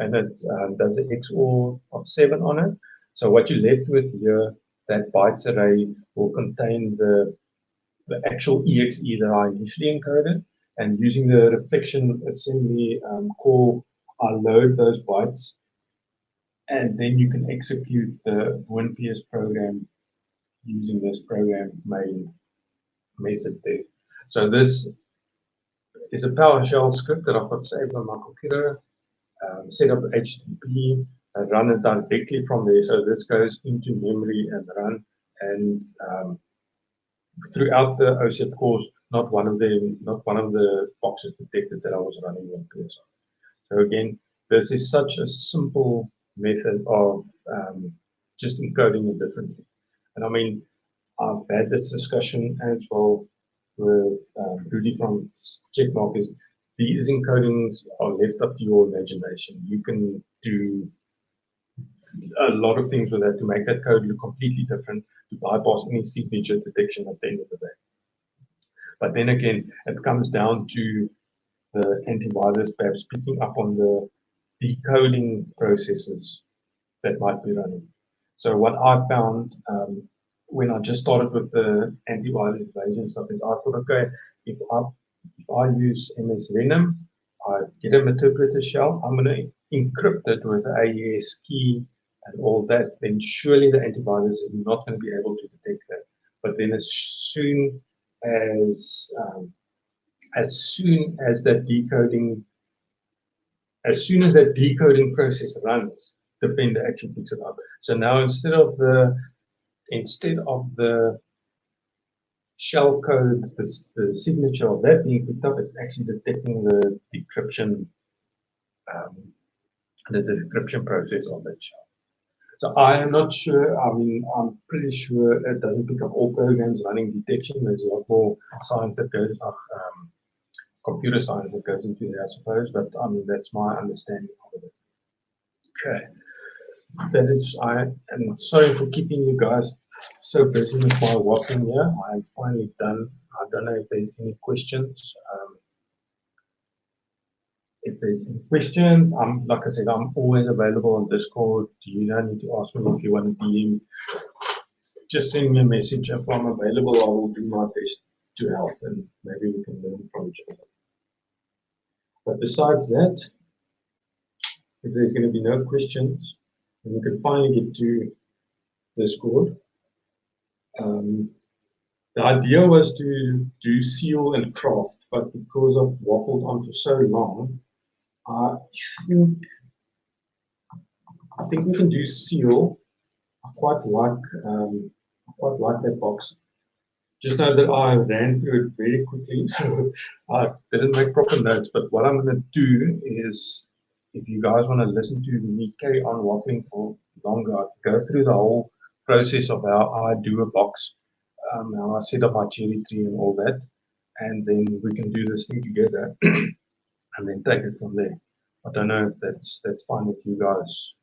and it does an XOR of 7 on it. So what you're left with here, that bytes array will contain the actual exe that I initially encoded, and using the reflection assembly call, I load those bytes, and then you can execute the WinPS program using this program main method there. So this is a PowerShell script that I've got saved on my computer, set up HTTP, and run it directly from there. So this goes into memory and run, and throughout the OSEP course, not one of the boxes detected that I was running WinPS on. So again, this is such a simple method of just encoding it differently. And I mean, I've had this discussion as well with Rudy from Checkmark. These encodings are left up to your imagination. You can do a lot of things with that to make that code look completely different, to bypass any signature detection at the end of the day. But then again, it comes down to the antivirus perhaps picking up on the decoding processes that might be running. So what I found when I just started with the antivirus evasion stuff is I thought, okay, if I use MS Venom, I get a interpreter shell, I'm going to encrypt it with the AES key and all that, then surely the antivirus is not going to be able to detect that. But then as soon as that decoding process runs, the vendor actually picks it up. So now instead of the shell code, the signature of that being picked up, it's actually detecting the decryption process of that shell. So I am not sure. I mean, I'm pretty sure it doesn't pick up all programs running detection. There's a lot more science that goes up, computer science that goes into there, I suppose. But I mean, that's my understanding of it. Okay. That is, I am sorry for keeping you guys so busy with my waffling here. I'm finally done. I don't know if there's any questions. If there's any questions, like I said, I'm always available on Discord. You don't need to ask me if you want to DM. Just send me a message. If I'm available, I will do my best to help, and maybe we can learn from each other. But besides that, if there's going to be no questions, then we can finally get to Discord. The idea was to do seal and craft, but because I've waffled on for so long, I think we can do seal. I quite like that box. Just know that I ran through it very quickly. I didn't make proper notes, but what I'm going to do is, if you guys want to listen to me carry on waffling for longer, I'll go through the whole process of how I do a box, how I set up my cherry tree and all that, and then we can do this thing together and then take it from there. I don't know if that's fine with you guys.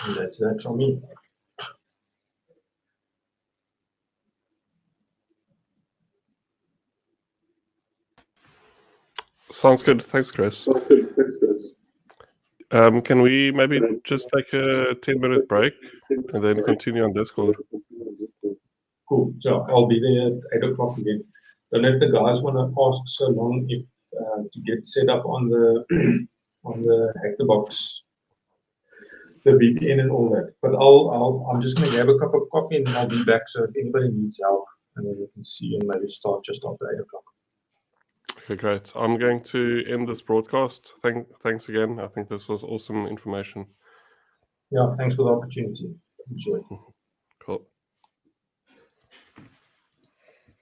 And that's that from me. Sounds good. Thanks, Chris. Can we maybe just take a 10-minute break and then continue on Discord? Cool. So I'll be there at 8 o'clock again. Don't know if the guys want to ask so long if to get set up on the hack the box, the VPN and all that. But I'm just going to grab a cup of coffee and I'll be back. So if anybody needs help, and then we can see and maybe start just after 8 o'clock. Okay, great. I'm going to end this broadcast. Thanks again. I think this was awesome information. Yeah, thanks for the opportunity. Enjoy.